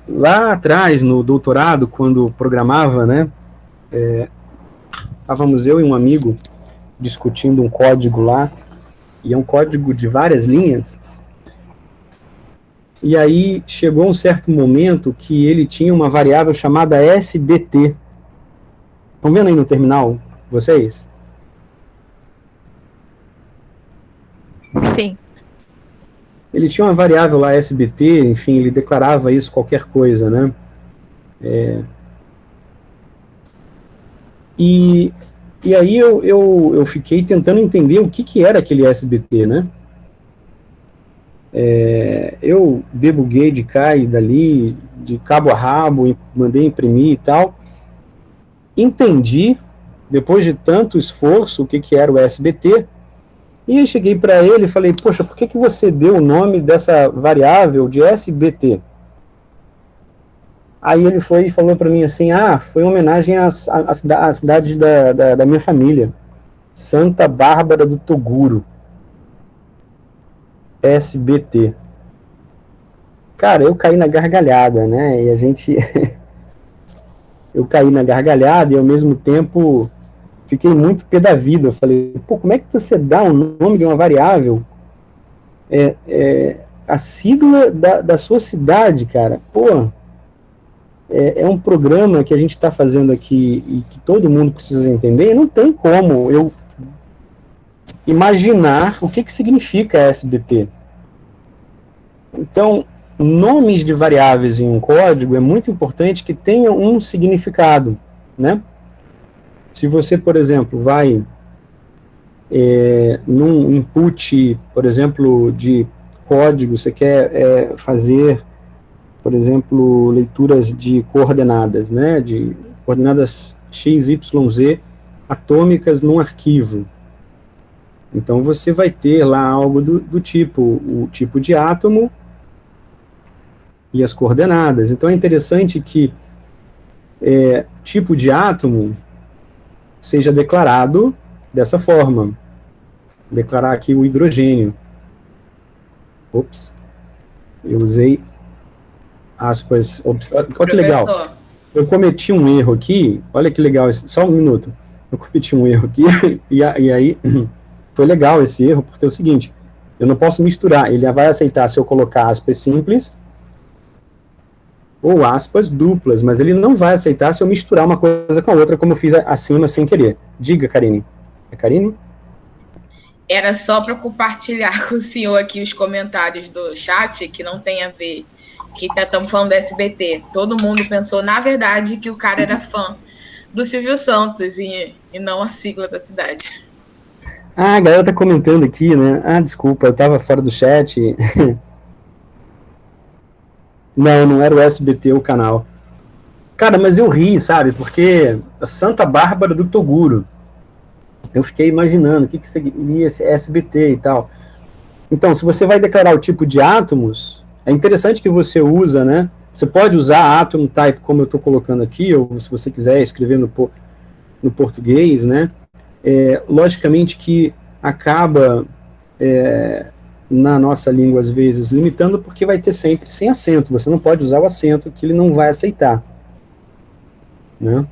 Lá atrás, no doutorado, quando programava, né, estávamos eu e um amigo discutindo um código lá, e é um código de várias linhas, e aí chegou um certo momento que ele tinha uma variável chamada SBT. Estão vendo aí no terminal, vocês? Sim. Ele tinha uma variável lá, SBT, enfim, ele declarava isso qualquer coisa, né? E aí eu fiquei tentando entender o que era aquele SBT, né? Eu debuguei de cá e dali, de cabo a rabo, mandei imprimir e tal. Entendi, depois de tanto esforço, o que era o SBT, e eu cheguei para ele e falei, poxa, por que você deu o nome dessa variável de SBT? Aí ele foi e falou para mim assim, foi em homenagem à cidade da minha família, Santa Bárbara do Toguro, SBT. Cara, eu caí na gargalhada, né, eu caí na gargalhada e ao mesmo tempo fiquei muito pé da vida. Eu falei, pô, como é que você dá o nome de uma variável, a sigla da sua cidade, cara? Pô, é um programa que a gente está fazendo aqui e que todo mundo precisa entender, e não tem como eu imaginar o que significa SBT. Então, nomes de variáveis em um código é muito importante que tenham um significado, né? Se você, por exemplo, vai num input, por exemplo, de código, você quer fazer, por exemplo, leituras de coordenadas, né, de coordenadas x, y, z atômicas num arquivo. Então você vai ter lá algo do tipo, o tipo de átomo e as coordenadas. Então é interessante que tipo de átomo seja declarado dessa forma. Declarar aqui o hidrogênio. Ops, eu usei aspas, olha que legal. Eu cometi um erro aqui, olha que legal, só um minuto. Eu cometi um erro aqui, e aí foi legal esse erro, porque é o seguinte, eu não posso misturar, ele vai aceitar se eu colocar aspas simples ou aspas duplas, mas ele não vai aceitar se eu misturar uma coisa com a outra, como eu fiz acima sem querer. Diga, Karine. É Karine? Era só para compartilhar com o senhor aqui os comentários do chat, que não tem a ver, que estamos falando do SBT. Todo mundo pensou, na verdade, que o cara era fã do Silvio Santos e não a sigla da cidade. A galera tá comentando aqui, né? Desculpa, eu tava fora do chat. Não era o SBT o canal. Cara, mas eu ri, sabe? Porque a Santa Bárbara do Toguro. Eu fiquei imaginando o que seria esse SBT e tal. Então, se você vai declarar o tipo de átomos, é interessante que você usa, né? Você pode usar atom type, como eu estou colocando aqui, ou se você quiser escrever no português, né? Logicamente que acaba na nossa língua, às vezes, limitando, porque vai ter sempre sem acento. Você não pode usar o acento, que ele não vai aceitar. Né?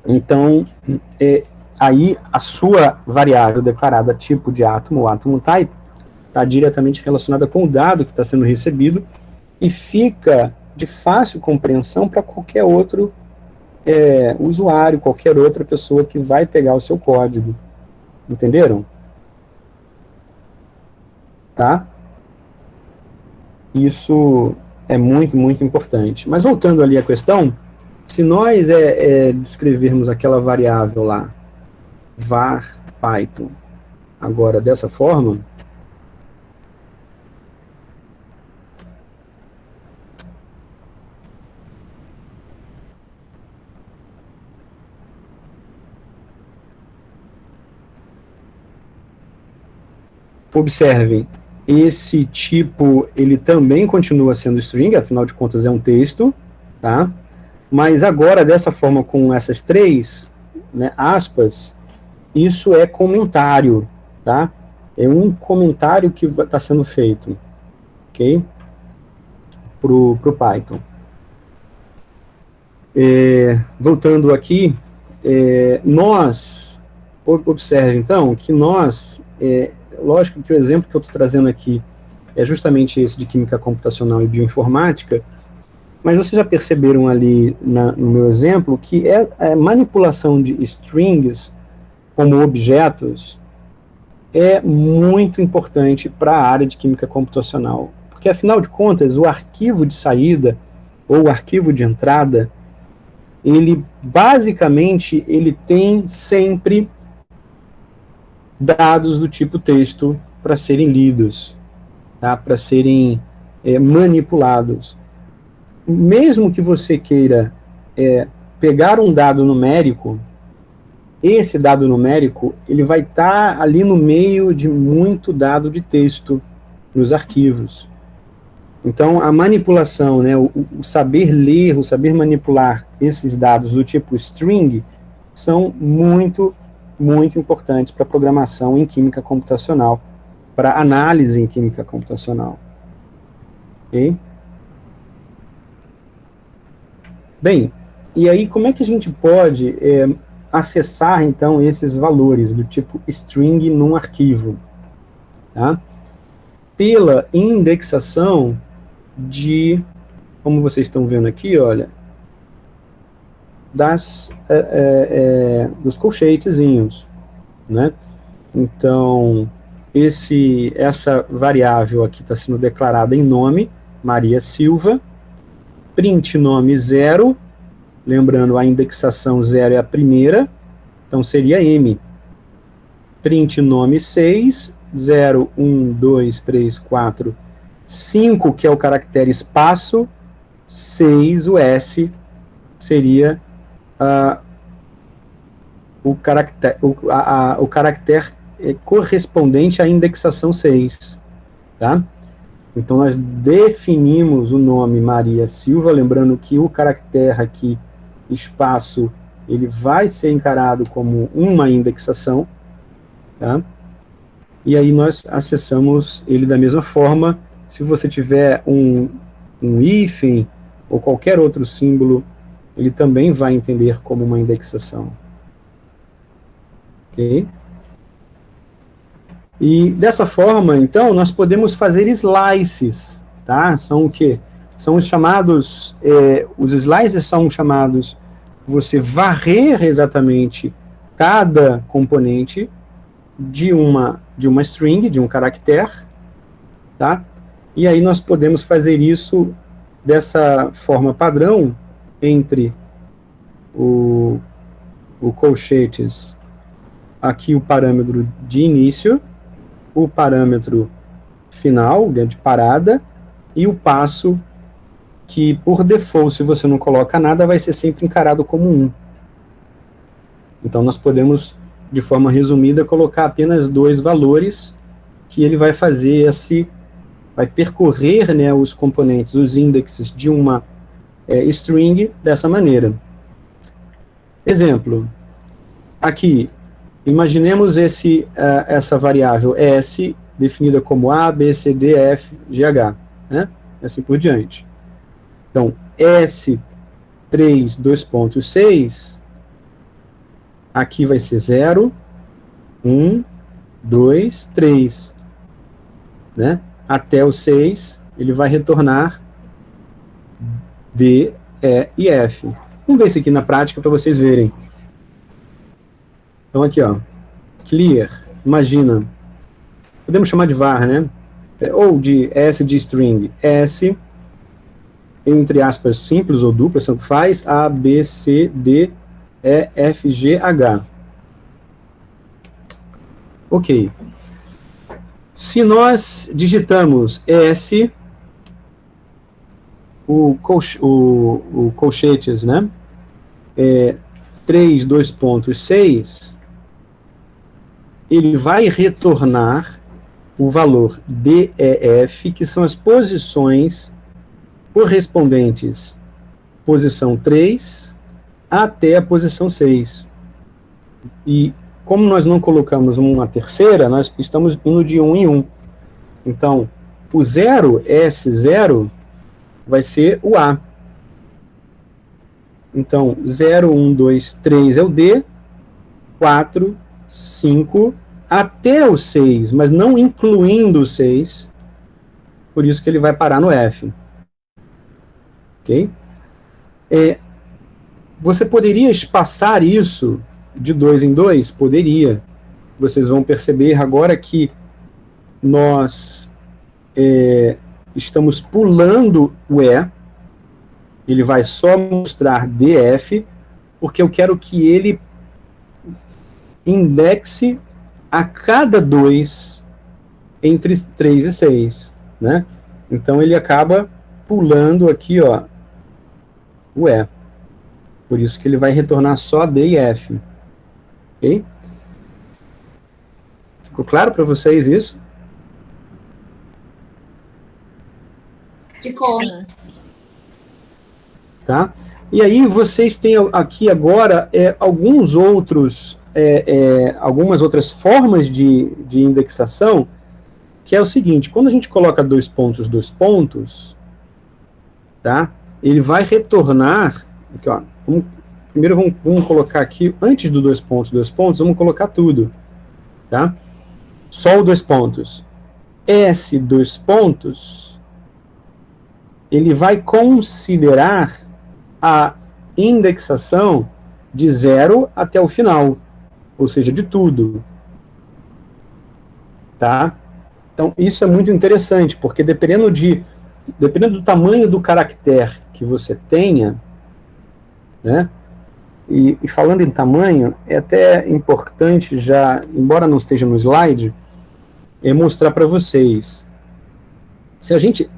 Então, aí a sua variável declarada tipo de átomo, o atom type, está diretamente relacionada com o dado que está sendo recebido e fica de fácil compreensão para qualquer outro usuário, qualquer outra pessoa que vai pegar o seu código. Entenderam? Tá? Isso é muito, muito importante. Mas voltando ali à questão, se nós descrevermos aquela variável lá, var Python, agora dessa forma, observem, esse tipo, ele também continua sendo string, afinal de contas é um texto, tá? Mas agora, dessa forma, com essas três, né, aspas, isso é comentário, tá? É um comentário que está sendo feito, ok? pro Python. Voltando aqui, observe então que lógico que o exemplo que eu estou trazendo aqui é justamente esse de química computacional e bioinformática, mas vocês já perceberam ali no meu exemplo que a manipulação de strings como objetos é muito importante para a área de química computacional, porque afinal de contas o arquivo de saída ou o arquivo de entrada, ele basicamente tem sempre dados do tipo texto para serem lidos, tá? Para serem manipulados. Mesmo que você queira pegar um dado numérico, esse dado numérico ele vai estar ali no meio de muito dado de texto nos arquivos. Então, a manipulação, né, o saber ler, o saber manipular esses dados do tipo string são muito, muito importantes para programação em química computacional, para análise em química computacional. Ok? Bem, e aí como é que a gente pode acessar, então, esses valores do tipo string num arquivo? Tá? Pela indexação como vocês estão vendo aqui, olha, dos colchetezinhos, né? Então, essa variável aqui está sendo declarada em nome, Maria Silva, print nome 0, lembrando a indexação 0 é a primeira, então seria M. Print nome 6, 0, 1, 2, 3, 4, 5, que é o caractere espaço, 6, o S, seria o caractere correspondente à indexação 6, tá? Então, nós definimos o nome Maria Silva, lembrando que o caractere aqui, espaço, ele vai ser encarado como uma indexação, tá? E aí nós acessamos ele da mesma forma. Se você tiver um hífen ou qualquer outro símbolo, ele também vai entender como uma indexação. Ok? E dessa forma, então, nós podemos fazer slices, tá? São o quê? São os chamados, os slices são chamados, você varrer exatamente cada componente de uma string, de um caractere, tá? E aí nós podemos fazer isso dessa forma padrão entre o colchetes, aqui o parâmetro de início, o parâmetro final, de parada, e o passo que, por default, se você não coloca nada, vai ser sempre encarado como 1. Então, nós podemos, de forma resumida, colocar apenas 2 valores, que ele vai fazer vai percorrer, né, os componentes, os indexes de uma string dessa maneira. Exemplo, aqui, imaginemos essa variável S, definida como A, B, C, D, F, G, H, né? Assim por diante. Então, S3, 2.6, aqui vai ser 0, 1, 2, 3, né? Até o 6, ele vai retornar D, E e F. Vamos ver isso aqui na prática para vocês verem. Então aqui, ó, clear, imagina, podemos chamar de var, né? Ou de S de string, S, entre aspas, simples ou dupla, tanto faz, A, B, C, D, E, F, G, H. Ok. Se nós digitamos S, o colchetes, né? 3, 2.6, ele vai retornar o valor DEF, que são as posições correspondentes, posição 3 até a posição 6. E como nós não colocamos uma terceira, nós estamos indo de 1 em 1. Então, o 0, S0, vai ser o A. Então, 0, 1, 2, 3 é o D, 4, 5, até o 6, mas não incluindo o 6, por isso que ele vai parar no F. Ok? Você poderia espaçar isso de 2 em 2? Poderia. Vocês vão perceber agora que nós estamos pulando o E, ele vai só mostrar DF, porque eu quero que ele indexe a cada 2 entre 3 e 6, né? Então ele acaba pulando aqui, ó, o E. Por isso que ele vai retornar só D e F. Ok? Ficou claro para vocês isso? Ficou. Tá? E aí vocês têm aqui agora algumas outras formas de indexação, que é o seguinte: quando a gente coloca 2 pontos, tá? Ele vai retornar, aqui, ó, primeiro vamos colocar aqui, antes do 2 pontos, vamos colocar tudo, tá? Só o 2 pontos. S 2 pontos, ele vai considerar a indexação de 0 até o final, ou seja, de tudo. Tá? Então, isso é muito interessante, porque dependendo do tamanho do caractere que você tenha, né, e falando em tamanho, é até importante já, embora não esteja no slide, mostrar para vocês. Se a gente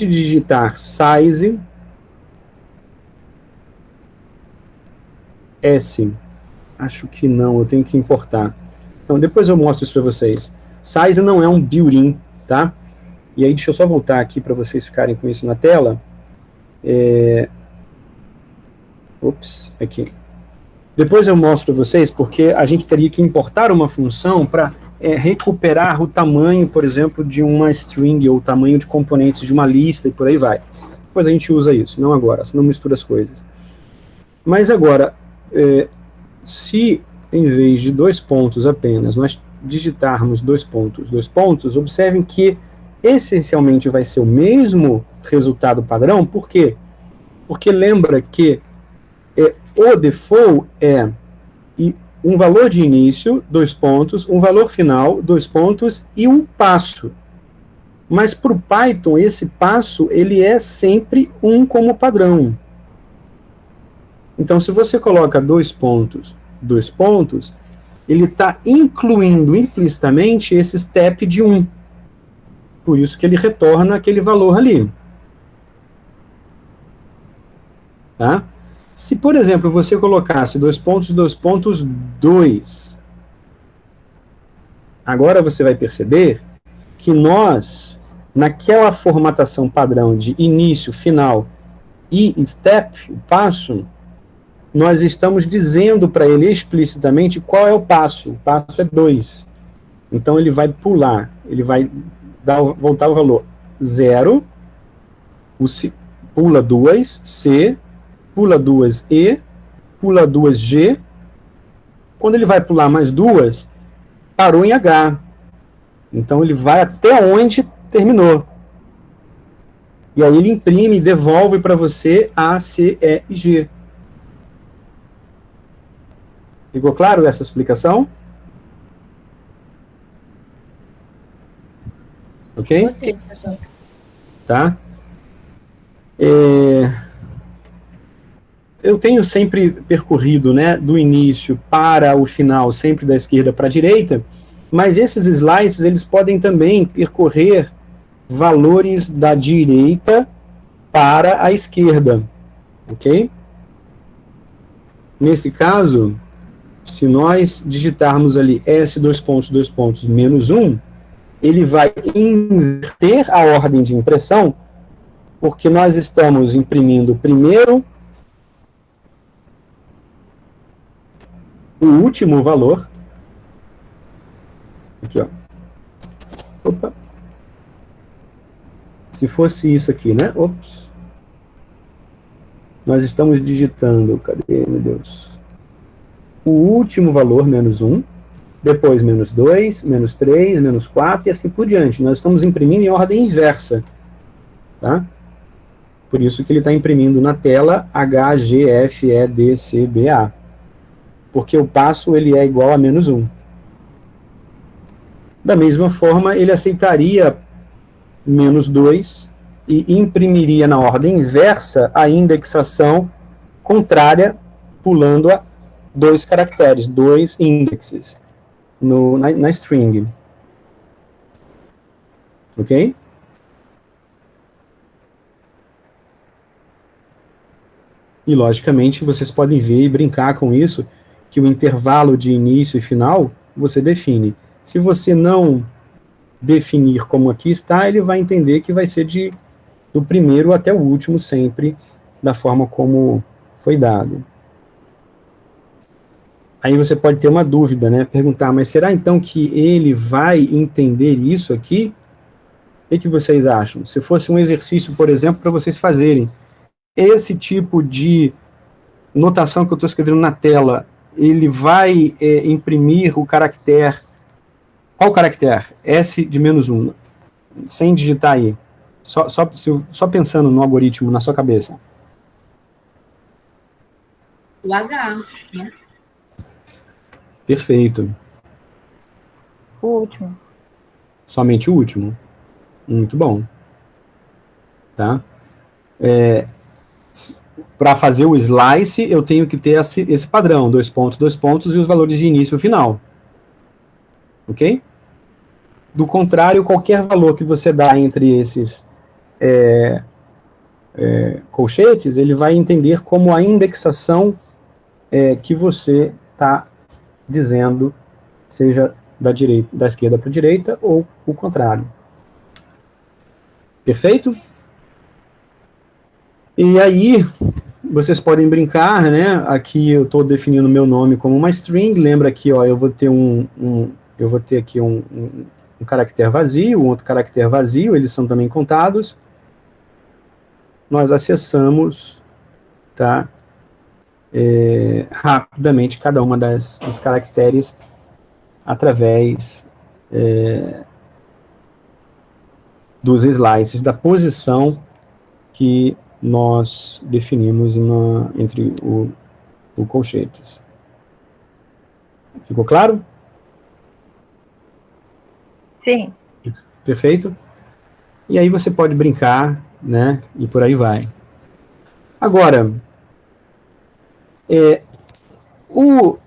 digitar size S, acho que não, eu tenho que importar. Então, depois eu mostro isso para vocês. Size não é um built-in, tá? E aí, deixa eu só voltar aqui para vocês ficarem com isso na tela. Ops, aqui. Depois eu mostro para vocês, porque a gente teria que importar uma função para recuperar o tamanho, por exemplo, de uma string, ou o tamanho de componentes de uma lista, e por aí vai. Depois a gente usa isso, não agora, senão mistura as coisas. Mas agora, se em vez de 2 pontos apenas, nós digitarmos 2 pontos, observem que essencialmente vai ser o mesmo resultado padrão. Por quê? Porque lembra que o default é um valor de início, 2 pontos, um valor final, 2 pontos, e um passo. Mas para o Python, esse passo, ele é sempre 1 como padrão. Então, se você coloca 2 pontos, ele está incluindo implicitamente esse step de 1. Por isso que ele retorna aquele valor ali. Tá? Se, por exemplo, você colocasse 2 pontos, 2, agora você vai perceber que nós, naquela formatação padrão de início, final e step, passo, nós estamos dizendo para ele explicitamente qual é o passo. O passo é 2. Então ele vai pular, ele vai voltar o valor 0, pula 2, C, pula 2 E, pula 2 G. Quando ele vai pular mais 2, parou em H. Então ele vai até onde terminou. E aí ele imprime e devolve para você A, C, E e G. Ficou claro essa explicação? Ok? Sim, professor. Tá? Eu tenho sempre percorrido, né, do início para o final, sempre da esquerda para a direita, mas esses slices, eles podem também percorrer valores da direita para a esquerda, ok? Nesse caso, se nós digitarmos ali S, 2 pontos, menos 1, ele vai inverter a ordem de impressão, porque nós estamos imprimindo primeiro o último valor. Aqui, ó. Opa. Se fosse isso aqui, né? Ops. nós estamos digitando, cadê, meu Deus? O último valor, menos 1, depois menos 2, menos 3, menos 4 e assim por diante. Nós estamos imprimindo em ordem inversa, tá? Por isso que ele está imprimindo na tela H, G, F, E, D, C, B, A. Porque o passo ele é igual a menos 1. Da mesma forma, ele aceitaria menos 2 e imprimiria na ordem inversa a indexação contrária, pulando a 2 caracteres, 2 indexes na string. Ok? E, logicamente, vocês podem ver e brincar com isso, que o intervalo de início e final, você define. Se você não definir como aqui está, ele vai entender que vai ser do primeiro até o último, sempre, da forma como foi dado. Aí você pode ter uma dúvida, né? Perguntar, mas será então que ele vai entender isso aqui? O que vocês acham? Se fosse um exercício, por exemplo, para vocês fazerem, esse tipo de notação que eu estou escrevendo na tela, ele vai imprimir o caractere. Qual caractere? S de menos 1. Sem digitar aí. Só pensando no algoritmo na sua cabeça. O H, né? Perfeito. O último. Somente o último. Muito bom. Tá? Para fazer o slice, eu tenho que ter esse padrão, 2 pontos, e os valores de início e final. Ok? Do contrário, qualquer valor que você dá entre esses colchetes, ele vai entender como a indexação que você está dizendo, seja da esquerda para a direita ou o contrário. Perfeito? E aí, vocês podem brincar, né? Aqui eu estou definindo meu nome como uma string. Lembra aqui, ó, eu vou ter aqui um caractere vazio, um outro caractere vazio, eles são também contados. Nós acessamos, tá? Rapidamente cada uma dos caracteres através dos slices, da posição que nós definimos entre o colchetes. Ficou claro? Sim. Perfeito? E aí você pode brincar, né? E por aí vai. Agora,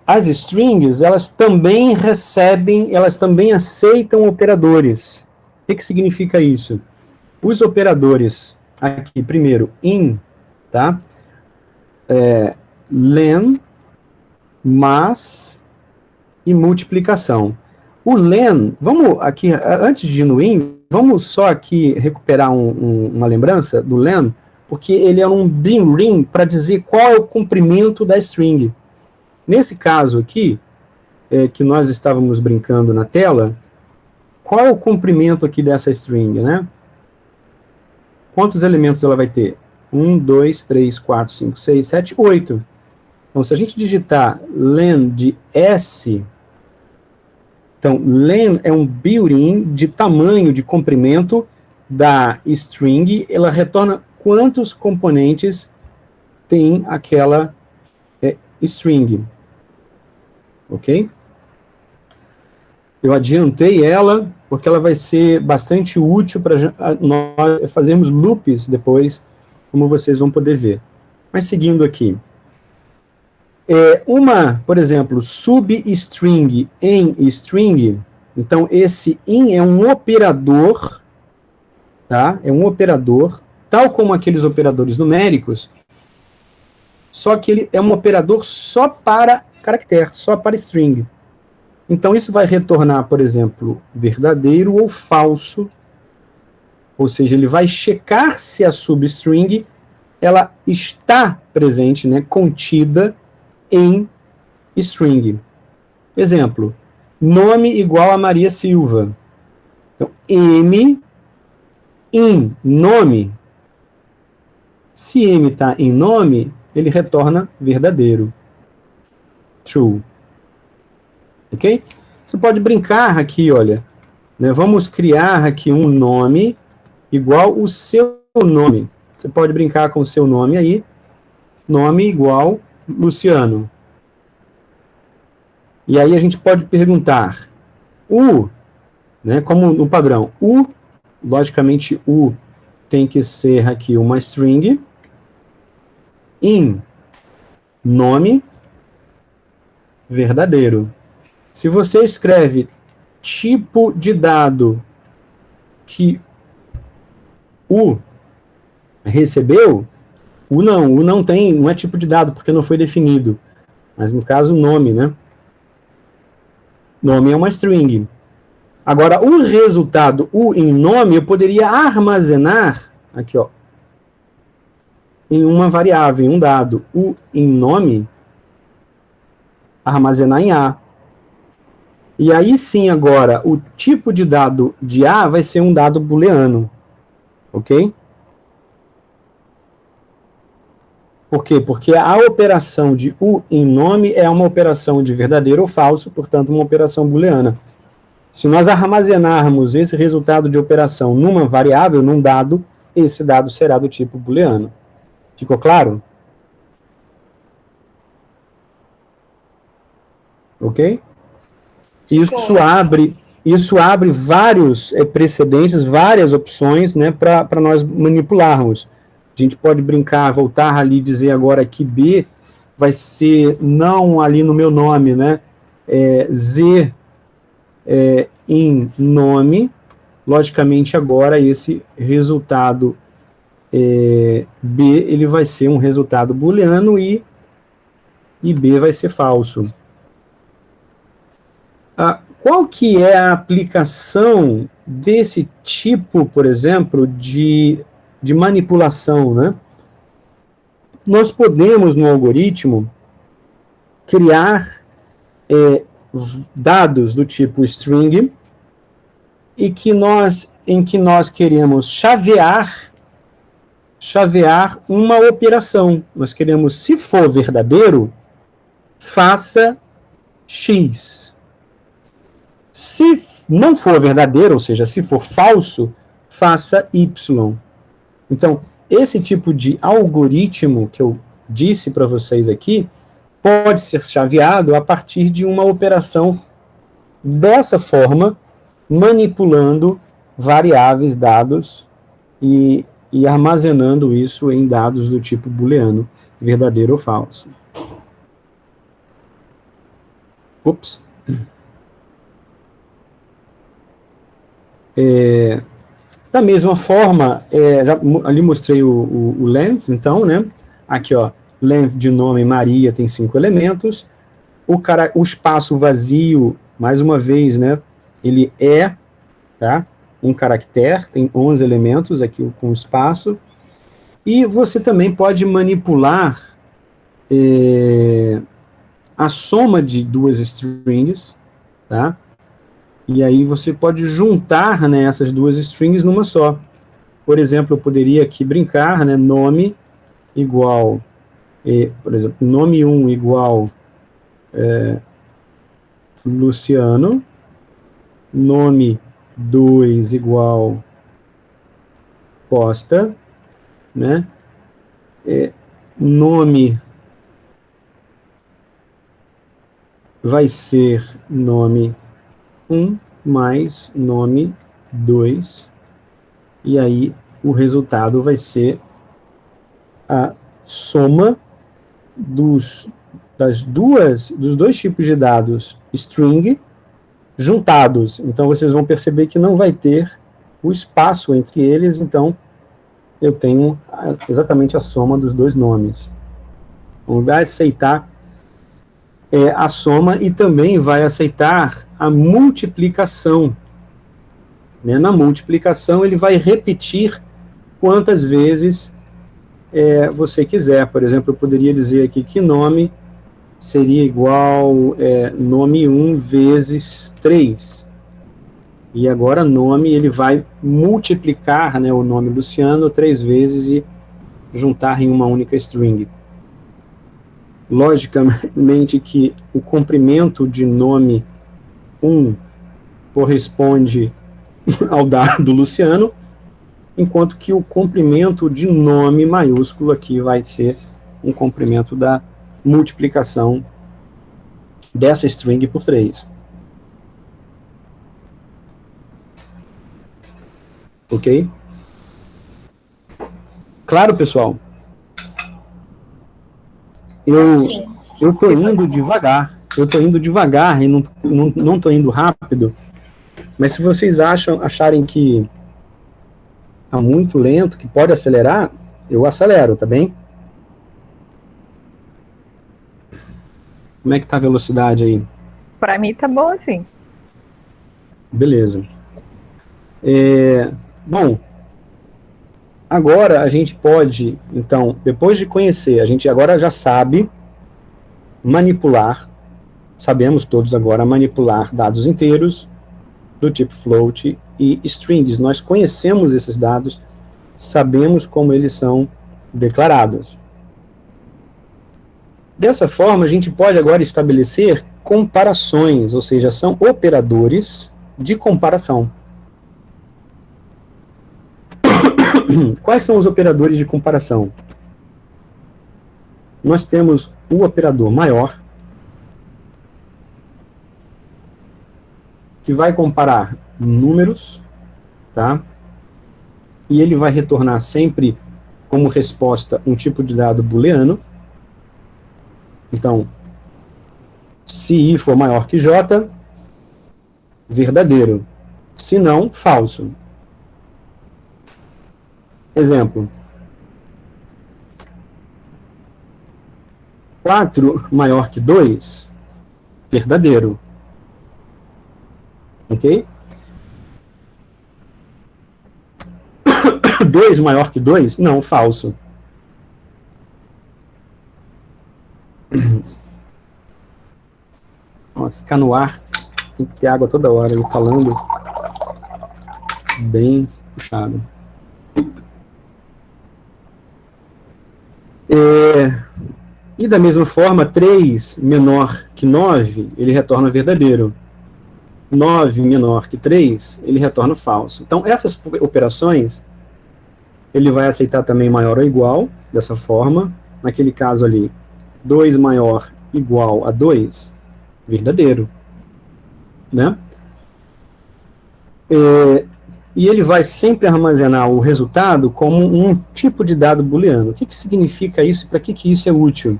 as strings, elas também aceitam operadores. O que significa isso? Os operadores, aqui, primeiro, in, tá? Len, mas e multiplicação. O len, vamos aqui, antes de ir no in, vamos só aqui recuperar uma lembrança do len, porque ele é um bin ring para dizer qual é o comprimento da string. Nesse caso aqui, que nós estávamos brincando na tela, qual é o comprimento aqui dessa string, né? Quantos elementos ela vai ter? 1, 2, 3, 4, 5, 6, 7, 8. Então, se a gente digitar len de S, então, len é um built-in de tamanho, de comprimento da string, ela retorna quantos componentes tem aquela string. Ok? Eu adiantei ela, porque ela vai ser bastante útil para nós fazermos loops depois, como vocês vão poder ver. Mas seguindo aqui. Por exemplo, substring em string, então esse in é um operador, tá? É um operador, tal como aqueles operadores numéricos, só que ele é um operador só para caractere, só para string. Então, isso vai retornar, por exemplo, verdadeiro ou falso, ou seja, ele vai checar se a substring ela está presente, né, contida em string. Exemplo, nome igual a Maria Silva. Então, M, in, nome, Se M está em nome, ele retorna verdadeiro. True. Ok? Você pode brincar aqui, olha. Né, vamos criar aqui um nome igual o seu nome. Você pode brincar com o seu nome aí. Nome igual Luciano. E aí a gente pode perguntar né, como no padrão, logicamente tem que ser aqui uma string, in nome verdadeiro. Se você escreve tipo de dado que recebeu, não é tipo de dado, porque não foi definido. Mas no caso, nome, né? Nome é uma string. Agora, o resultado, em nome, eu poderia armazenar, aqui, ó, em uma variável, em um dado. Em nome, armazenar em A. E aí sim, agora, o tipo de dado de A vai ser um dado booleano. Ok? Por quê? Porque a operação de em nome é uma operação de verdadeiro ou falso, portanto, uma operação booleana. Se nós armazenarmos esse resultado de operação numa variável, num dado, esse dado será do tipo booleano. Ficou claro? Ok? Isso abre vários precedentes, várias opções, né, para nós manipularmos. A gente pode brincar, voltar ali e dizer agora que B vai ser não ali no meu nome, né? Z em nome. Logicamente, agora esse resultado B, ele vai ser um resultado booleano e B vai ser falso. Qual que é a aplicação desse tipo, por exemplo, de manipulação, né? Nós podemos, no algoritmo, criar dados do tipo string em que nós queremos chavear uma operação. Nós queremos, se for verdadeiro, faça X. Se não for verdadeiro, ou seja, se for falso, faça Y. Então, esse tipo de algoritmo que eu disse para vocês aqui, pode ser chaveado a partir de uma operação dessa forma, manipulando variáveis, dados, e armazenando isso em dados do tipo booleano, verdadeiro ou falso. Ups. Da mesma forma, ali mostrei o length, então, né? Aqui, ó, length de nome Maria tem 5 elementos. O espaço vazio, mais uma vez, né? Ele tá? Um caractere, tem 11 elementos aqui com espaço. E você também pode manipular a soma de duas strings, tá? E aí você pode juntar, né, essas duas strings numa só. Por exemplo, eu poderia aqui brincar, né, nome igual, por exemplo, nome 1 igual Luciano, nome 2 igual Costa, né, nome vai ser nome 1 mais nome 2, e aí o resultado vai ser a soma dos dois tipos de dados string juntados. Então vocês vão perceber que não vai ter o espaço entre eles, então eu tenho exatamente a soma dos dois nomes. Então vai aceitar a soma e também vai aceitar a multiplicação. Né? Na multiplicação, ele vai repetir quantas vezes você quiser. Por exemplo, eu poderia dizer aqui que nome seria igual nome 1 vezes 3. E agora nome, ele vai multiplicar, né, o nome Luciano 3 vezes juntar em uma única string. Logicamente que o comprimento de nome 1 corresponde ao dado Luciano, enquanto que o comprimento de nome maiúsculo aqui vai ser um comprimento da multiplicação dessa string por 3. Ok? Claro, pessoal? Eu tô indo devagar. Eu tô indo devagar e não tô indo rápido. Mas se vocês acharem que tá muito lento, que pode acelerar, eu acelero, tá bem? Como é que tá a velocidade aí? Pra mim tá bom assim. Beleza. Bom, agora a gente pode, então, depois de conhecer, a gente agora já sabe manipular, sabemos todos agora manipular dados inteiros do tipo float e strings. Nós conhecemos esses dados, sabemos como eles são declarados. Dessa forma, a gente pode agora estabelecer comparações, ou seja, são operadores de comparação. Quais são os operadores de comparação? Nós temos o operador maior, que vai comparar números, tá? E ele vai retornar sempre como resposta um tipo de dado booleano. Então, se I for maior que J, verdadeiro. Se não, falso. Exemplo. 4 maior que 2, verdadeiro. Ok? 2 maior que 2, não, falso. Ó, ficar no ar, tem que ter água toda hora, eu falando bem puxado. E da mesma forma, 3 menor que 9, ele retorna verdadeiro. 9 menor que 3, ele retorna falso. Então, essas operações, ele vai aceitar também maior ou igual, dessa forma. Naquele caso ali, 2 maior igual a 2, verdadeiro. Né? E ele vai sempre armazenar o resultado como um tipo de dado booleano. O que significa isso e para que isso é útil?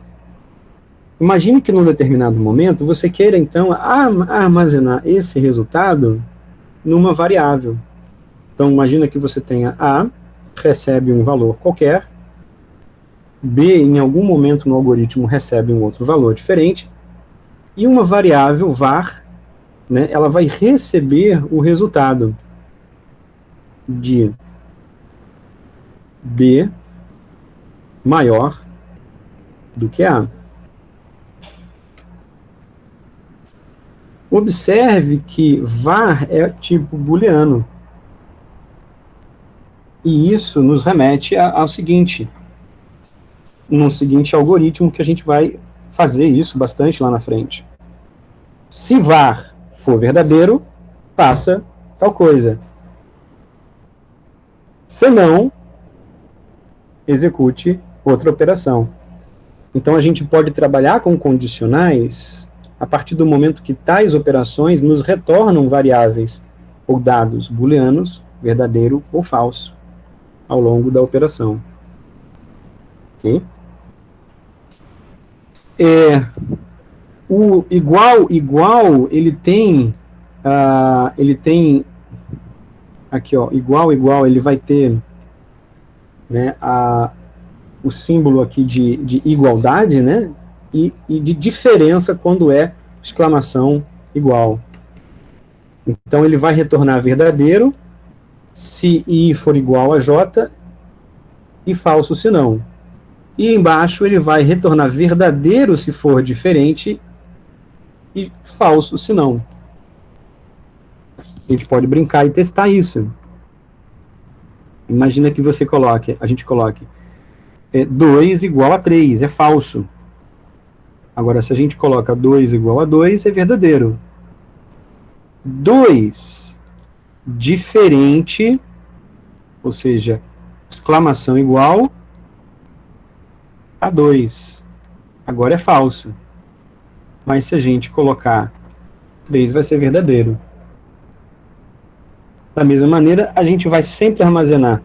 Imagine que num determinado momento você queira, então, armazenar esse resultado numa variável. Então, imagina que você tenha A, recebe um valor qualquer, B, em algum momento no algoritmo, recebe um outro valor diferente, e uma variável var, né, ela vai receber o resultado de B maior do que A. Observe que var é tipo booleano. E isso nos remete ao seguinte, no seguinte algoritmo que a gente vai fazer isso bastante lá na frente. Se var for verdadeiro, passa tal coisa. Se não, execute outra operação. Então a gente pode trabalhar com condicionais a partir do momento que tais operações nos retornam variáveis ou dados booleanos, verdadeiro ou falso, ao longo da operação. Ok? O igual, ele tem aqui, ó, igual, ele vai ter, né, o símbolo aqui de igualdade, né, e de diferença quando é exclamação igual. Então, ele vai retornar verdadeiro se I for igual a J e falso se não. E embaixo ele vai retornar verdadeiro se for diferente e falso se não. A gente pode brincar e testar isso. Imagina que a gente coloque 2 igual a 3, é falso. Agora, se a gente coloca 2 igual a 2, é verdadeiro. 2 diferente, ou seja, exclamação igual a 2. Agora é falso. Mas se a gente colocar 3, vai ser verdadeiro. Da mesma maneira, a gente vai sempre armazenar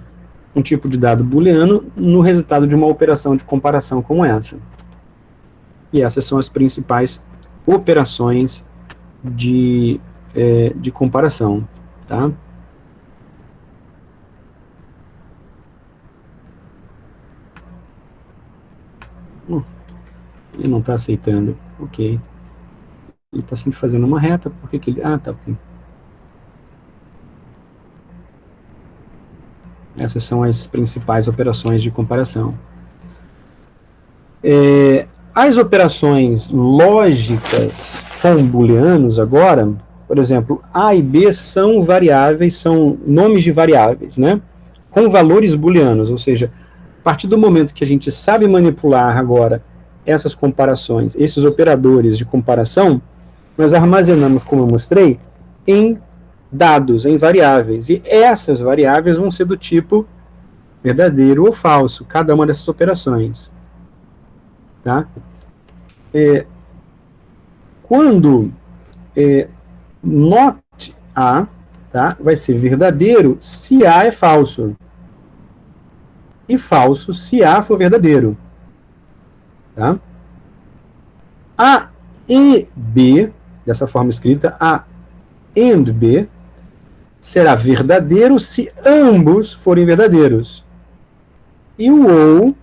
um tipo de dado booleano no resultado de uma operação de comparação como essa. E essas são as principais operações de comparação, tá? Ele não está aceitando, ok. Ele está sempre fazendo uma reta, por que ele... Ah, tá, ok. Essas são as principais operações de comparação. As operações lógicas com booleanos agora, por exemplo, A e B são variáveis, são nomes de variáveis, né? Com valores booleanos, ou seja, a partir do momento que a gente sabe manipular agora essas comparações, esses operadores de comparação, nós armazenamos, como eu mostrei, em dados, em variáveis. E essas variáveis vão ser do tipo verdadeiro ou falso, cada uma dessas operações. Tá? Quando not A, tá, vai ser verdadeiro se A é falso. E falso se A for verdadeiro. Tá? A e B, dessa forma escrita, A and B, será verdadeiro se ambos forem verdadeiros. E o ou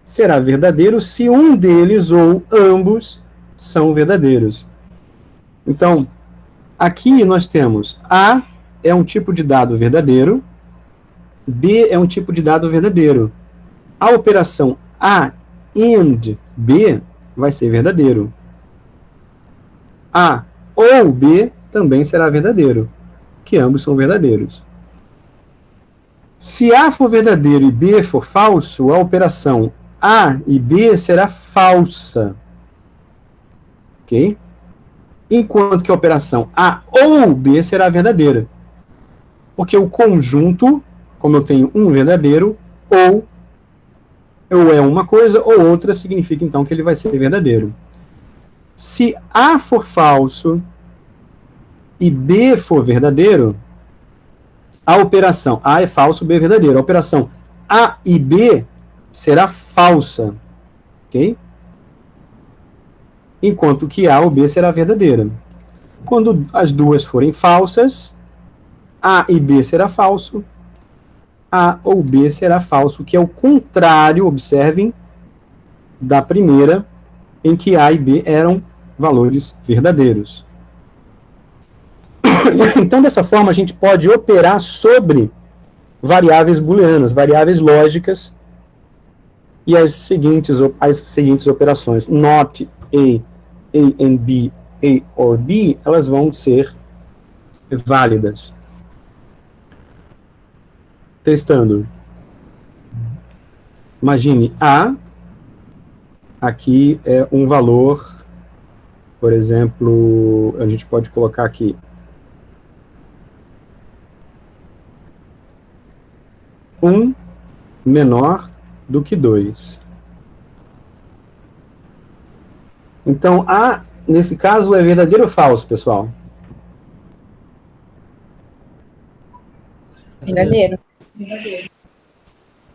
será verdadeiro se um deles ou ambos são verdadeiros. Então, aqui nós temos A é um tipo de dado verdadeiro, B é um tipo de dado verdadeiro. A operação A and B vai ser verdadeiro. A ou B também será verdadeiro, que ambos são verdadeiros. Se A for verdadeiro e B for falso, a operação A e B será falsa. Ok? Enquanto que a operação A ou B será verdadeira. Porque o conjunto, como eu tenho um verdadeiro, ou é uma coisa, ou outra, significa então que ele vai ser verdadeiro. Se A for falso e B for verdadeiro, a operação A é falso, B é verdadeiro. A operação A e B será falsa. Ok? Enquanto que A ou B será verdadeira. Quando as duas forem falsas, A e B será falso, A ou B será falso, que é o contrário, observem, da primeira, em que A e B eram valores verdadeiros. Então, dessa forma, a gente pode operar sobre variáveis booleanas, variáveis lógicas, e as seguintes operações, not A and B, A or B, elas vão ser válidas. Testando. Imagine A, aqui é um valor, por exemplo, a gente pode colocar aqui um menor do que 2. Então, A, nesse caso, é verdadeiro ou falso, pessoal? Verdadeiro.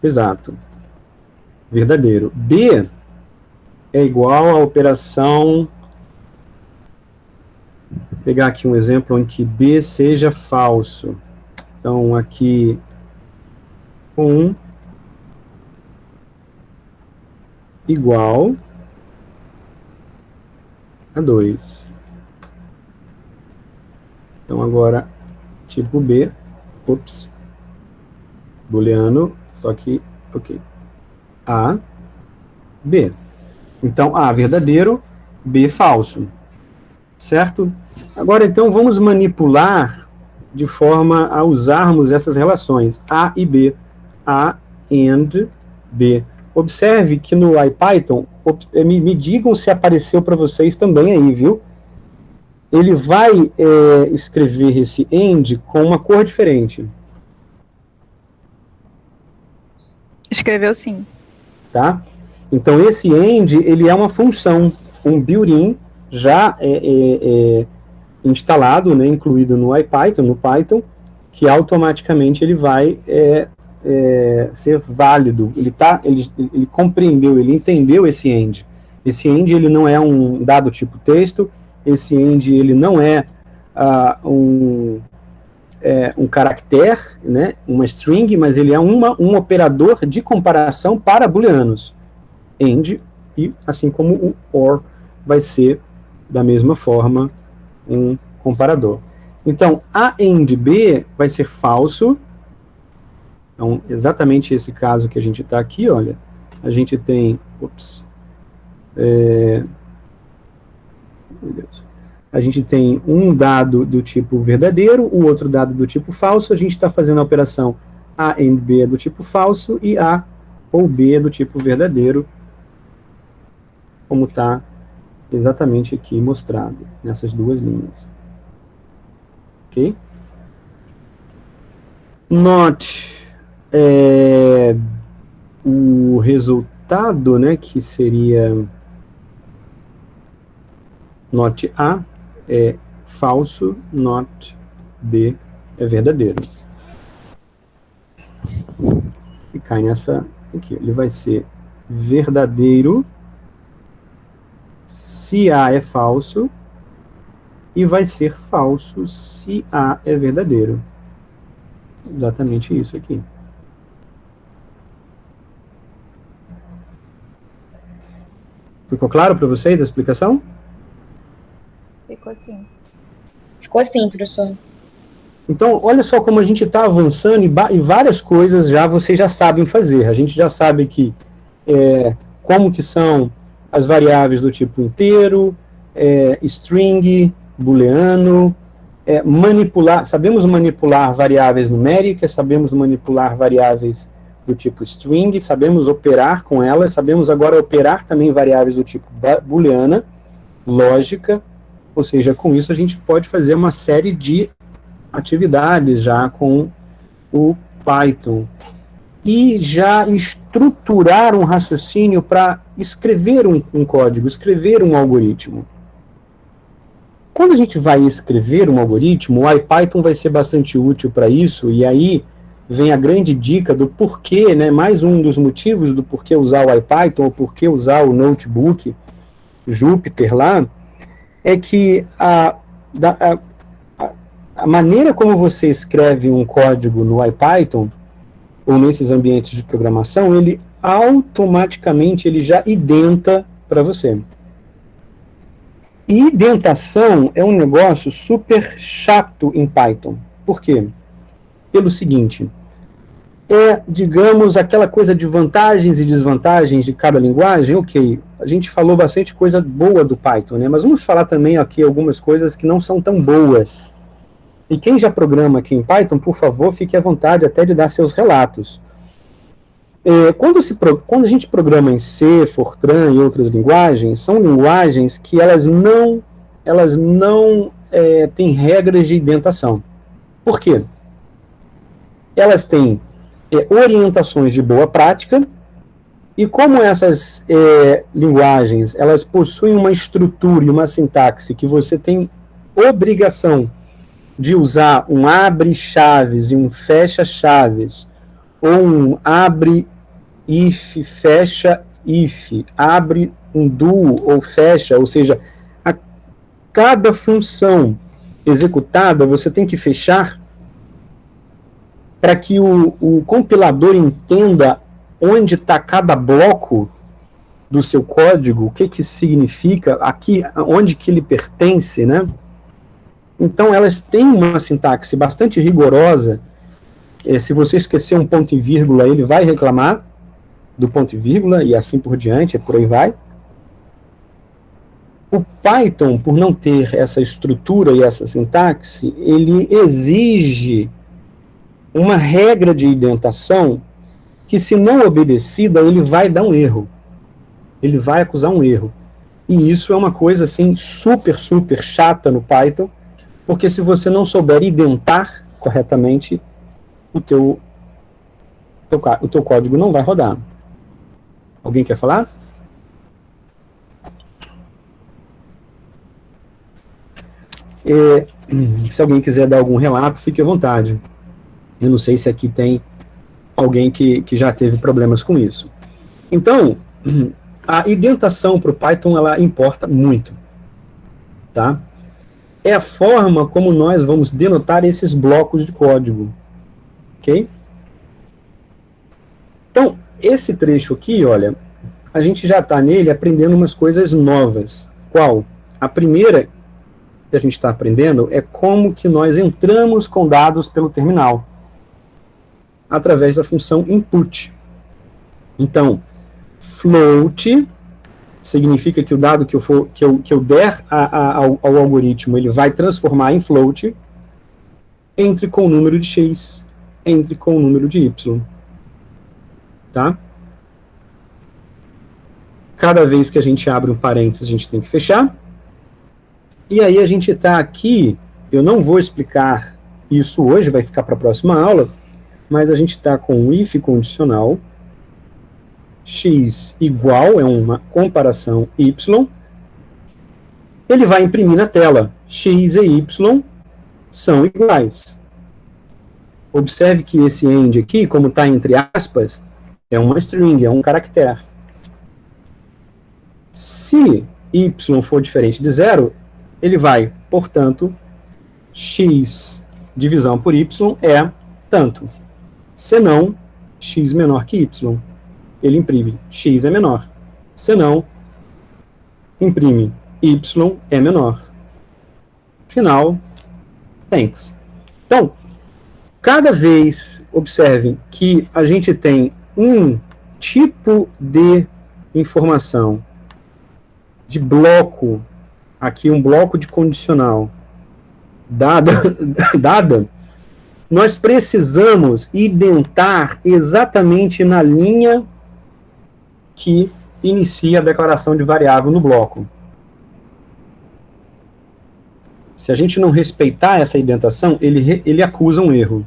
Exato. Verdadeiro. B é igual à operação... Vou pegar aqui um exemplo em que B seja falso. Então, aqui... 1 igual a 2. Então, agora, tipo B, booleano, só que, ok, A, B. Então, A verdadeiro, B falso, certo? Agora, então, vamos manipular de forma a usarmos essas relações, A e B, A and B. observe que no IPython, me digam se apareceu para vocês também aí, viu? Ele vai escrever esse end com uma cor diferente. Escreveu sim. Tá? Então, esse end, ele é uma função, um built-in já instalado, né, incluído no IPython, no Python, que automaticamente ele vai ser válido. Ele compreendeu, ele entendeu esse end. Esse end, ele não é um dado tipo texto, esse end, ele não é um caractere, né, uma string, mas ele é um operador de comparação para booleanos. End, e assim como o OR vai ser, da mesma forma, um comparador. Então, a end B vai ser falso. Então, exatamente esse caso que a gente está aqui, olha, a gente tem, meu Deus. A gente tem um dado do tipo verdadeiro, o outro dado do tipo falso, a gente está fazendo a operação A AND B é do tipo falso e A ou B é do tipo verdadeiro, como está exatamente aqui mostrado, nessas duas linhas. Ok? Note o resultado, né, que seria not A é falso, not B é verdadeiro. E cai nessa aqui. Ele vai ser verdadeiro se A é falso e vai ser falso se A é verdadeiro. Exatamente isso aqui. Ficou claro para vocês a explicação? Ficou sim. Ficou assim, professor. Então, olha só como a gente está avançando e várias coisas já vocês já sabem fazer. A gente já sabe que como que são as variáveis do tipo inteiro, string, booleano, sabemos manipular variáveis numéricas, sabemos manipular variáveis do tipo string, sabemos operar com elas, sabemos agora operar também variáveis do tipo booleana, lógica, ou seja, com isso a gente pode fazer uma série de atividades já com o Python. E já estruturar um raciocínio para escrever um código, escrever um algoritmo. Quando a gente vai escrever um algoritmo, o IPython vai ser bastante útil para isso, e aí vem a grande dica do porquê, né, mais um dos motivos do porquê usar o IPython, ou porquê usar o notebook Jupyter lá, é que a maneira como você escreve um código no IPython, ou nesses ambientes de programação, ele automaticamente ele já identa para você. E identação é um negócio super chato em Python. Por quê? Pelo seguinte, digamos, aquela coisa de vantagens e desvantagens de cada linguagem, ok, a gente falou bastante coisa boa do Python, né? Mas vamos falar também aqui algumas coisas que não são tão boas. E quem já programa aqui em Python, por favor, fique à vontade até de dar seus relatos. Quando a gente programa em C, Fortran e outras linguagens, são linguagens que elas não têm regras de indentação. Por quê? Elas têm orientações de boa prática, e como essas linguagens elas possuem uma estrutura e uma sintaxe que você tem obrigação de usar um abre-chaves e um fecha-chaves, ou um abre-if, fecha-if, abre um do ou fecha, ou seja, a cada função executada você tem que fechar para que o compilador entenda onde está cada bloco do seu código, o que significa, aqui, onde que ele pertence, né? Então, elas têm uma sintaxe bastante rigorosa. Se você esquecer um ponto e vírgula, ele vai reclamar do ponto e vírgula, e assim por diante, por aí vai. O Python, por não ter essa estrutura e essa sintaxe, ele exige uma regra de indentação que, se não obedecida, ele vai dar um erro. Ele vai acusar um erro. E isso é uma coisa, assim, super, super chata no Python, porque se você não souber identar corretamente, o teu código não vai rodar. Alguém quer falar? Se alguém quiser dar algum relato, fique à vontade. Eu não sei se aqui tem alguém que já teve problemas com isso. Então, a indentação para o Python, ela importa muito. Tá? É a forma como nós vamos denotar esses blocos de código. Ok? Então, esse trecho aqui, olha, a gente já está nele aprendendo umas coisas novas. Qual? A primeira que a gente está aprendendo é como que nós entramos com dados pelo terminal, através da função input. Então, float significa que o dado que eu der ao algoritmo, ele vai transformar em float, entre com o número de x, entre com o número de y. Tá? Cada vez que a gente abre um parênteses, a gente tem que fechar. E aí a gente está aqui, eu não vou explicar isso hoje, vai ficar para a próxima aula, mas a gente está com um if condicional, x igual, é uma comparação y, ele vai imprimir na tela, x e y são iguais. Observe que esse end aqui, como está entre aspas, é uma string, é um caractere. Se y for diferente de 0, ele vai, portanto, x divisão por y é tanto. Senão, x menor que y. Ele imprime x é menor. Senão, imprime y é menor. Final, thanks. Então, cada vez, observem que a gente tem um tipo de informação de bloco, aqui um bloco de condicional dada, nós precisamos identar exatamente na linha que inicia a declaração de variável no bloco. Se a gente não respeitar essa indentação, ele acusa um erro.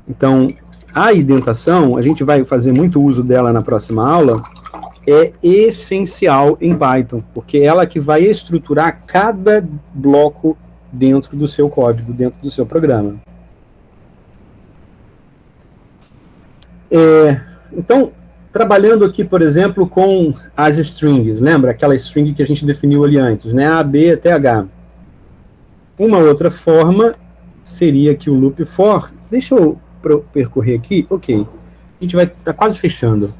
Então, a indentação, a gente vai fazer muito uso dela na próxima aula, é essencial em Python, porque é ela que vai estruturar cada bloco dentro do seu código, dentro do seu programa. Então, trabalhando aqui, por exemplo, com as strings, lembra aquela string que a gente definiu ali antes, né? A, B até H. Uma outra forma seria aqui o loop for. Deixa eu percorrer aqui, ok. A gente vai estar quase fechando.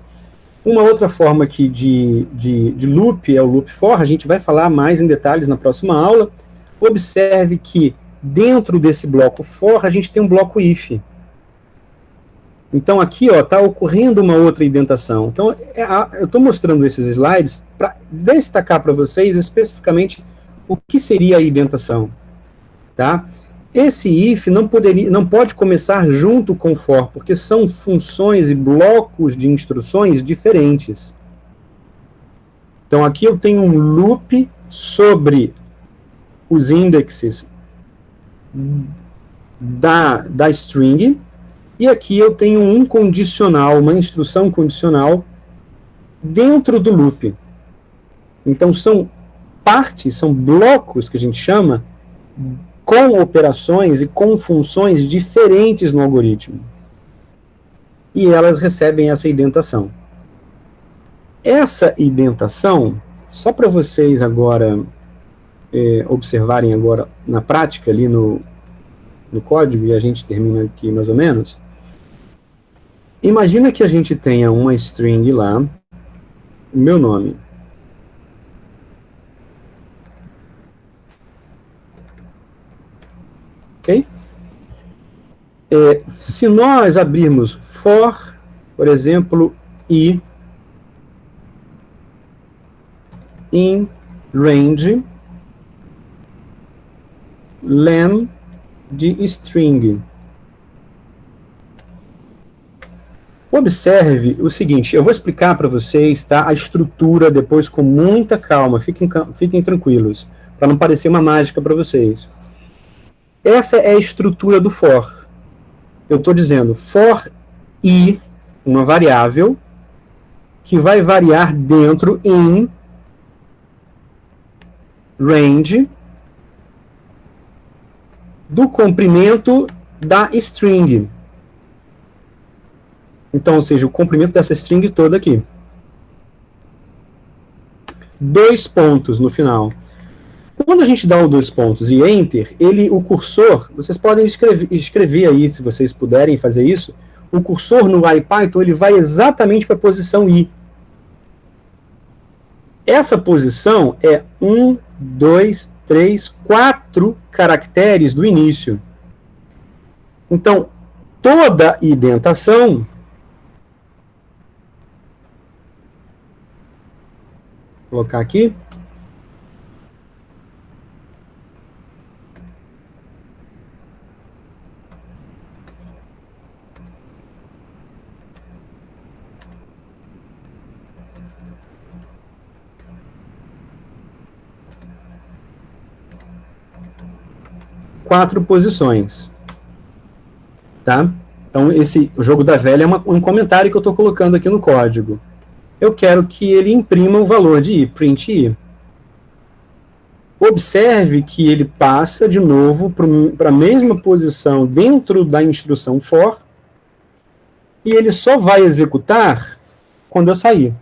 Uma outra forma aqui de loop é o loop for, a gente vai falar mais em detalhes na próxima aula. Observe que dentro desse bloco for, a gente tem um bloco if. Então aqui está ocorrendo uma outra indentação. Então eu estou mostrando esses slides para destacar para vocês especificamente o que seria a indentação. Tá? Esse if não pode começar junto com for, porque são funções e blocos de instruções diferentes. Então aqui eu tenho um loop sobre os indexes da string, e aqui eu tenho um condicional, uma instrução condicional dentro do loop. Então são partes, são blocos que a gente chama, com operações e com funções diferentes no algoritmo. E elas recebem essa indentação. Essa indentação, só para vocês agora observarem agora na prática ali no código, e a gente termina aqui mais ou menos. Imagina que a gente tenha uma string lá, meu nome. Ok? Se nós abrirmos for, por exemplo, i in range len de string, Observe o seguinte, eu vou explicar para vocês, tá, a estrutura depois com muita calma, fiquem tranquilos, para não parecer uma mágica para vocês. Essa é a estrutura do for. Eu estou dizendo for i, uma variável, que vai variar dentro em range do comprimento da string. Então, ou seja, o comprimento dessa string toda aqui. 2 pontos no final. Quando a gente dá o 2 pontos e enter, o cursor, vocês podem escrever aí, se vocês puderem fazer isso, o cursor no IPython, ele vai exatamente para a posição i. Essa posição é 1, 2, 3, 4 caracteres do início. Então, toda indentação, vou colocar aqui, quatro posições, tá? Então, o jogo da velha é um comentário que eu estou colocando aqui no código. Eu quero que ele imprima o valor de i, print i. Observe que ele passa de novo para a mesma posição dentro da instrução for, e ele só vai executar quando eu sair.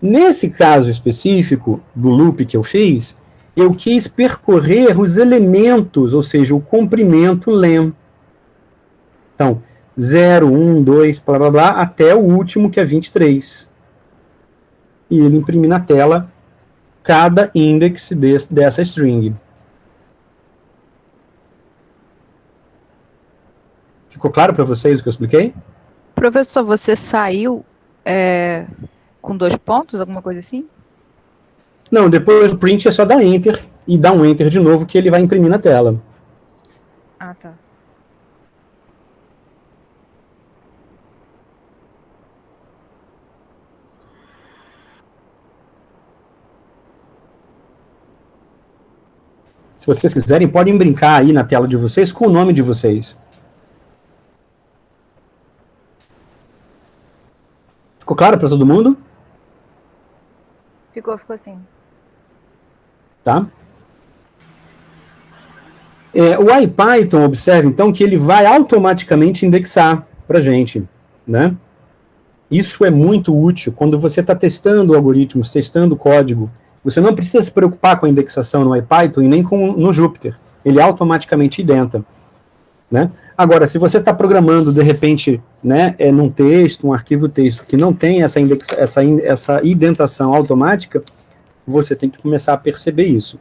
Nesse caso específico do loop que eu fiz, eu quis percorrer os elementos, ou seja, o comprimento len. Então, 0, 1, 2, blá, blá, blá, até o último, que é 23. E ele imprime na tela cada index dessa string. Ficou claro para vocês o que eu expliquei? Professor, você saiu com 2 pontos, alguma coisa assim? Não, depois do print é só dar enter e dar um enter de novo que ele vai imprimir na tela. Ah, tá. Se vocês quiserem, podem brincar aí na tela de vocês com o nome de vocês. Ficou claro para todo mundo? Ficou sim. Tá? O IPython, observe então que ele vai automaticamente indexar para a gente, né? Isso é muito útil quando você está testando algoritmos, testando código. Você não precisa se preocupar com a indexação no IPython e nem no Jupyter. Ele automaticamente identa, né? Agora, se você está programando, de repente, né, num texto, um arquivo texto, que não tem essa indentação automática, você tem que começar a perceber isso.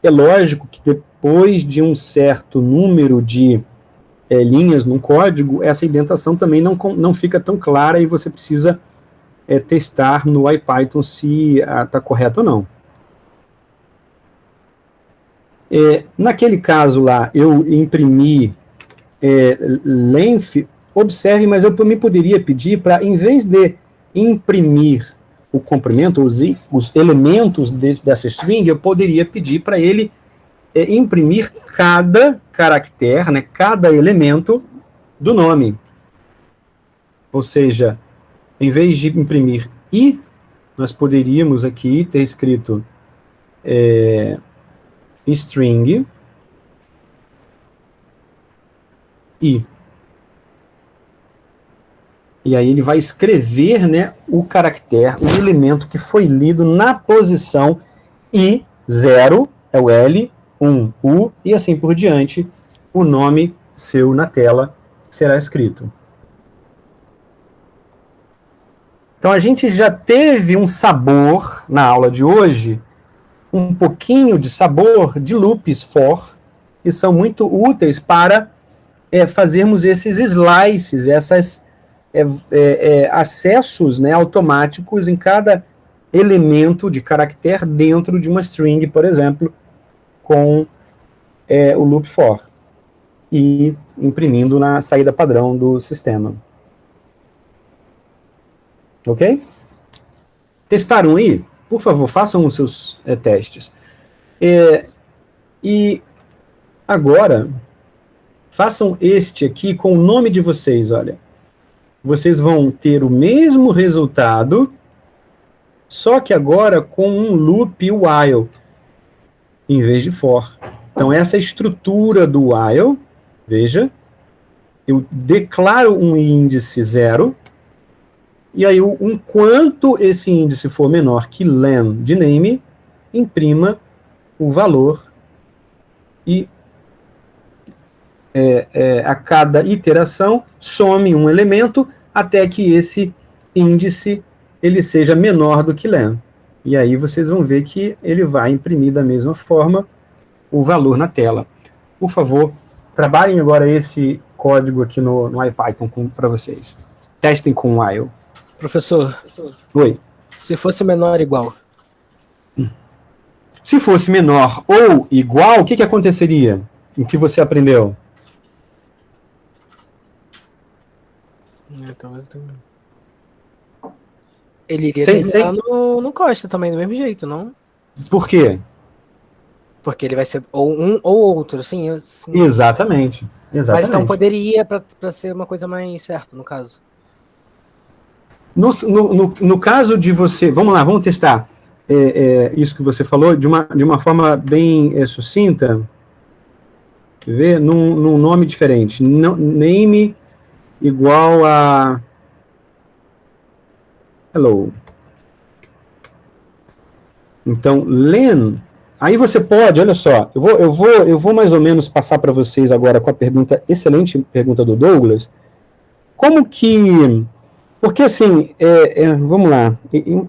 É lógico que depois de um certo número de linhas no código, essa indentação também não fica tão clara e você precisa testar no IPython se está correto ou não. Naquele caso lá, eu imprimi length, observe, mas eu me poderia pedir para, em vez de imprimir o comprimento, os elementos dessa string, eu poderia pedir para ele imprimir cada caractere, né, cada elemento do nome. Ou seja, em vez de imprimir i, nós poderíamos aqui ter escrito string i. E aí ele vai escrever, né, o caractere, o elemento que foi lido na posição i, 0 é o L, 1, U, e assim por diante, o nome seu na tela será escrito. Então a gente já teve um sabor na aula de hoje, um pouquinho de sabor de loops for, que são muito úteis para fazermos esses slices, esses acessos, né, automáticos em cada elemento de caractere dentro de uma string, por exemplo, com o loop for. e imprimindo na saída padrão do sistema. Ok? Testaram aí? Por favor, façam os seus testes. E agora, façam este aqui com o nome de vocês, olha. Vocês vão ter o mesmo resultado, só que agora com um loop while, em vez de for. Então, essa é a estrutura do while. Veja, eu declaro um índice 0, e aí, enquanto esse índice for menor que len de name, imprima o valor, e a cada iteração, some um elemento, até que esse índice ele seja menor do que len. E aí vocês vão ver que ele vai imprimir da mesma forma o valor na tela. Por favor, trabalhem agora esse código aqui no IPython para vocês. Testem com o while. Professor, Oi. se fosse menor ou igual? Se fosse menor ou igual, o que aconteceria? O que você aprendeu? Ele iria terminar no Costa também, do mesmo jeito, não? Por quê? Porque ele vai ser ou um ou outro, assim. Exatamente. Mas então poderia para ser uma coisa mais certa, no caso. No caso de você... Vamos lá, vamos testar isso que você falou de uma forma bem sucinta. Quer ver? Num nome diferente. Name igual a... Hello. Então, len... Aí você pode, olha só, eu vou mais ou menos passar para vocês agora com a excelente pergunta do Douglas, como que... Porque, assim, vamos lá,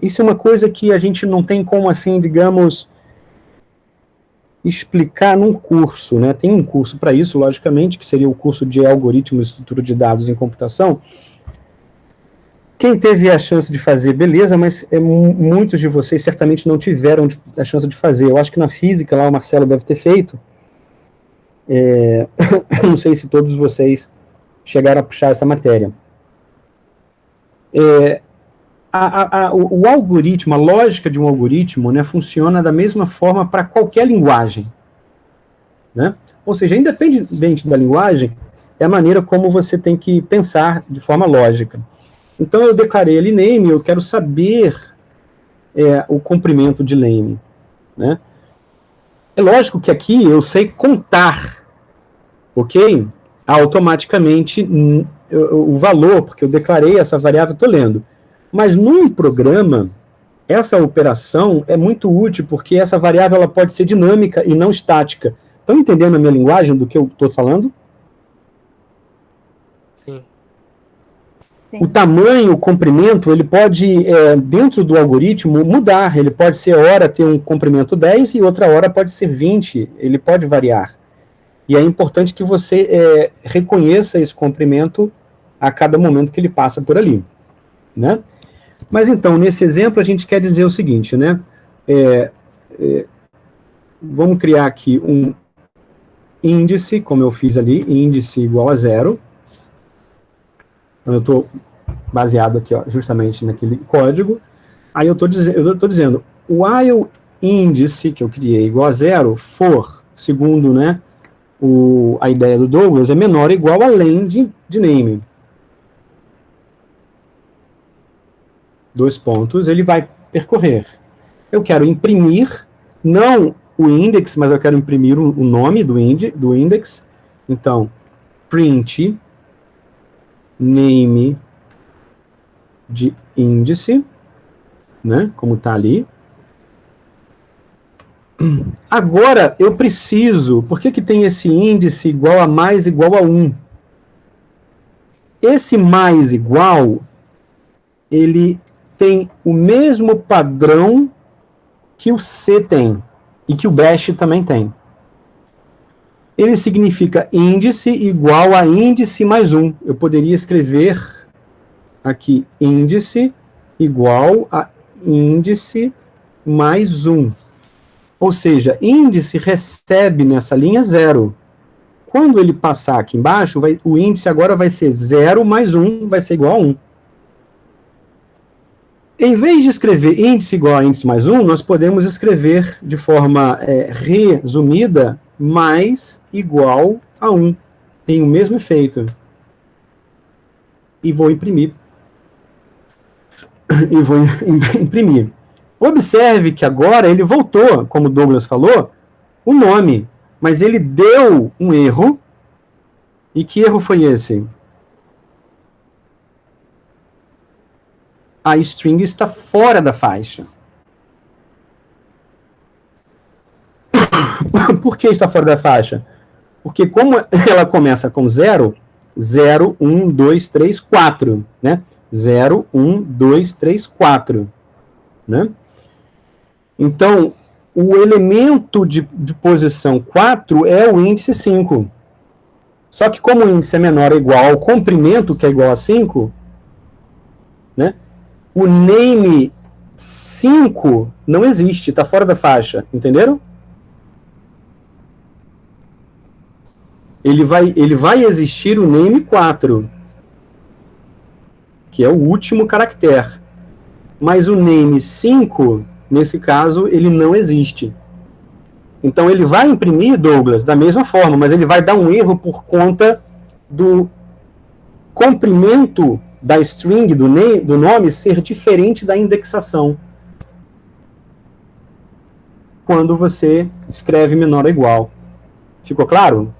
isso é uma coisa que a gente não tem como, assim, digamos, explicar num curso, né? Tem um curso para isso, logicamente, que seria o curso de algoritmos e estrutura de dados em computação. Quem teve a chance de fazer, beleza, mas muitos de vocês certamente não tiveram a chance de fazer. Eu acho que na física, lá o Marcelo deve ter feito. Não sei se todos vocês chegaram a puxar essa matéria. O algoritmo, a lógica de um algoritmo, né, funciona da mesma forma para qualquer linguagem. Né? Ou seja, independente da linguagem, é a maneira como você tem que pensar de forma lógica. Então, eu declarei ali name, eu quero saber o comprimento de name. Né? É lógico que aqui eu sei contar, ok? Automaticamente o valor, porque eu declarei essa variável, estou lendo. Mas num programa, essa operação é muito útil, porque essa variável ela pode ser dinâmica e não estática. Estão entendendo a minha linguagem do que eu estou falando? Sim. Sim. O tamanho, o comprimento, ele pode, dentro do algoritmo, mudar. Ele pode ser, hora ter um comprimento 10 e outra hora pode ser 20. Ele pode variar. E é importante que você reconheça esse comprimento a cada momento que ele passa por ali. Né? Mas então, nesse exemplo, a gente quer dizer o seguinte, né? Vamos criar aqui um índice, como eu fiz ali, índice igual a 0. Eu estou baseado aqui, ó, justamente naquele código. Aí eu estou dizendo, while índice que eu criei igual a 0 for, segundo, né, a ideia do Douglas, é menor ou igual a len de name. 2 pontos, ele vai percorrer. Eu quero imprimir, não o index, mas eu quero imprimir o nome do index. Então, print name de índice, né, como está ali. Agora, eu preciso, por que tem esse índice igual a mais igual a 1? Esse mais igual, ele tem o mesmo padrão que o C tem, e que o bash também tem. Ele significa índice igual a índice mais 1. Eu poderia escrever aqui índice igual a índice mais 1. Ou seja, índice recebe nessa linha 0. quando ele passar aqui embaixo, o índice agora vai ser 0 mais 1, vai ser igual a 1. Em vez de escrever índice igual a índice mais 1, nós podemos escrever de forma resumida mais igual a 1. Tem o mesmo efeito. E vou imprimir. Observe que agora ele voltou, como o Douglas falou, o nome, mas ele deu um erro. E que erro foi esse? A string está fora da faixa. Por que está fora da faixa? Porque como ela começa com 0, 0, 1, 2, 3, 4, né? 0, 1, 2, 3, 4, né? Então, o elemento de posição 4 é o índice 5. Só que como o índice é menor ou igual ao comprimento, que é igual a 5, né? O name 5 não existe, está fora da faixa, entenderam? Ele vai existir o name 4, que é o último caractere. Mas o name 5, nesse caso, ele não existe. Então ele vai imprimir, Douglas, da mesma forma, mas ele vai dar um erro por conta do comprimento da string, do nome, ser diferente da indexação. Quando você escreve menor ou igual. Ficou claro?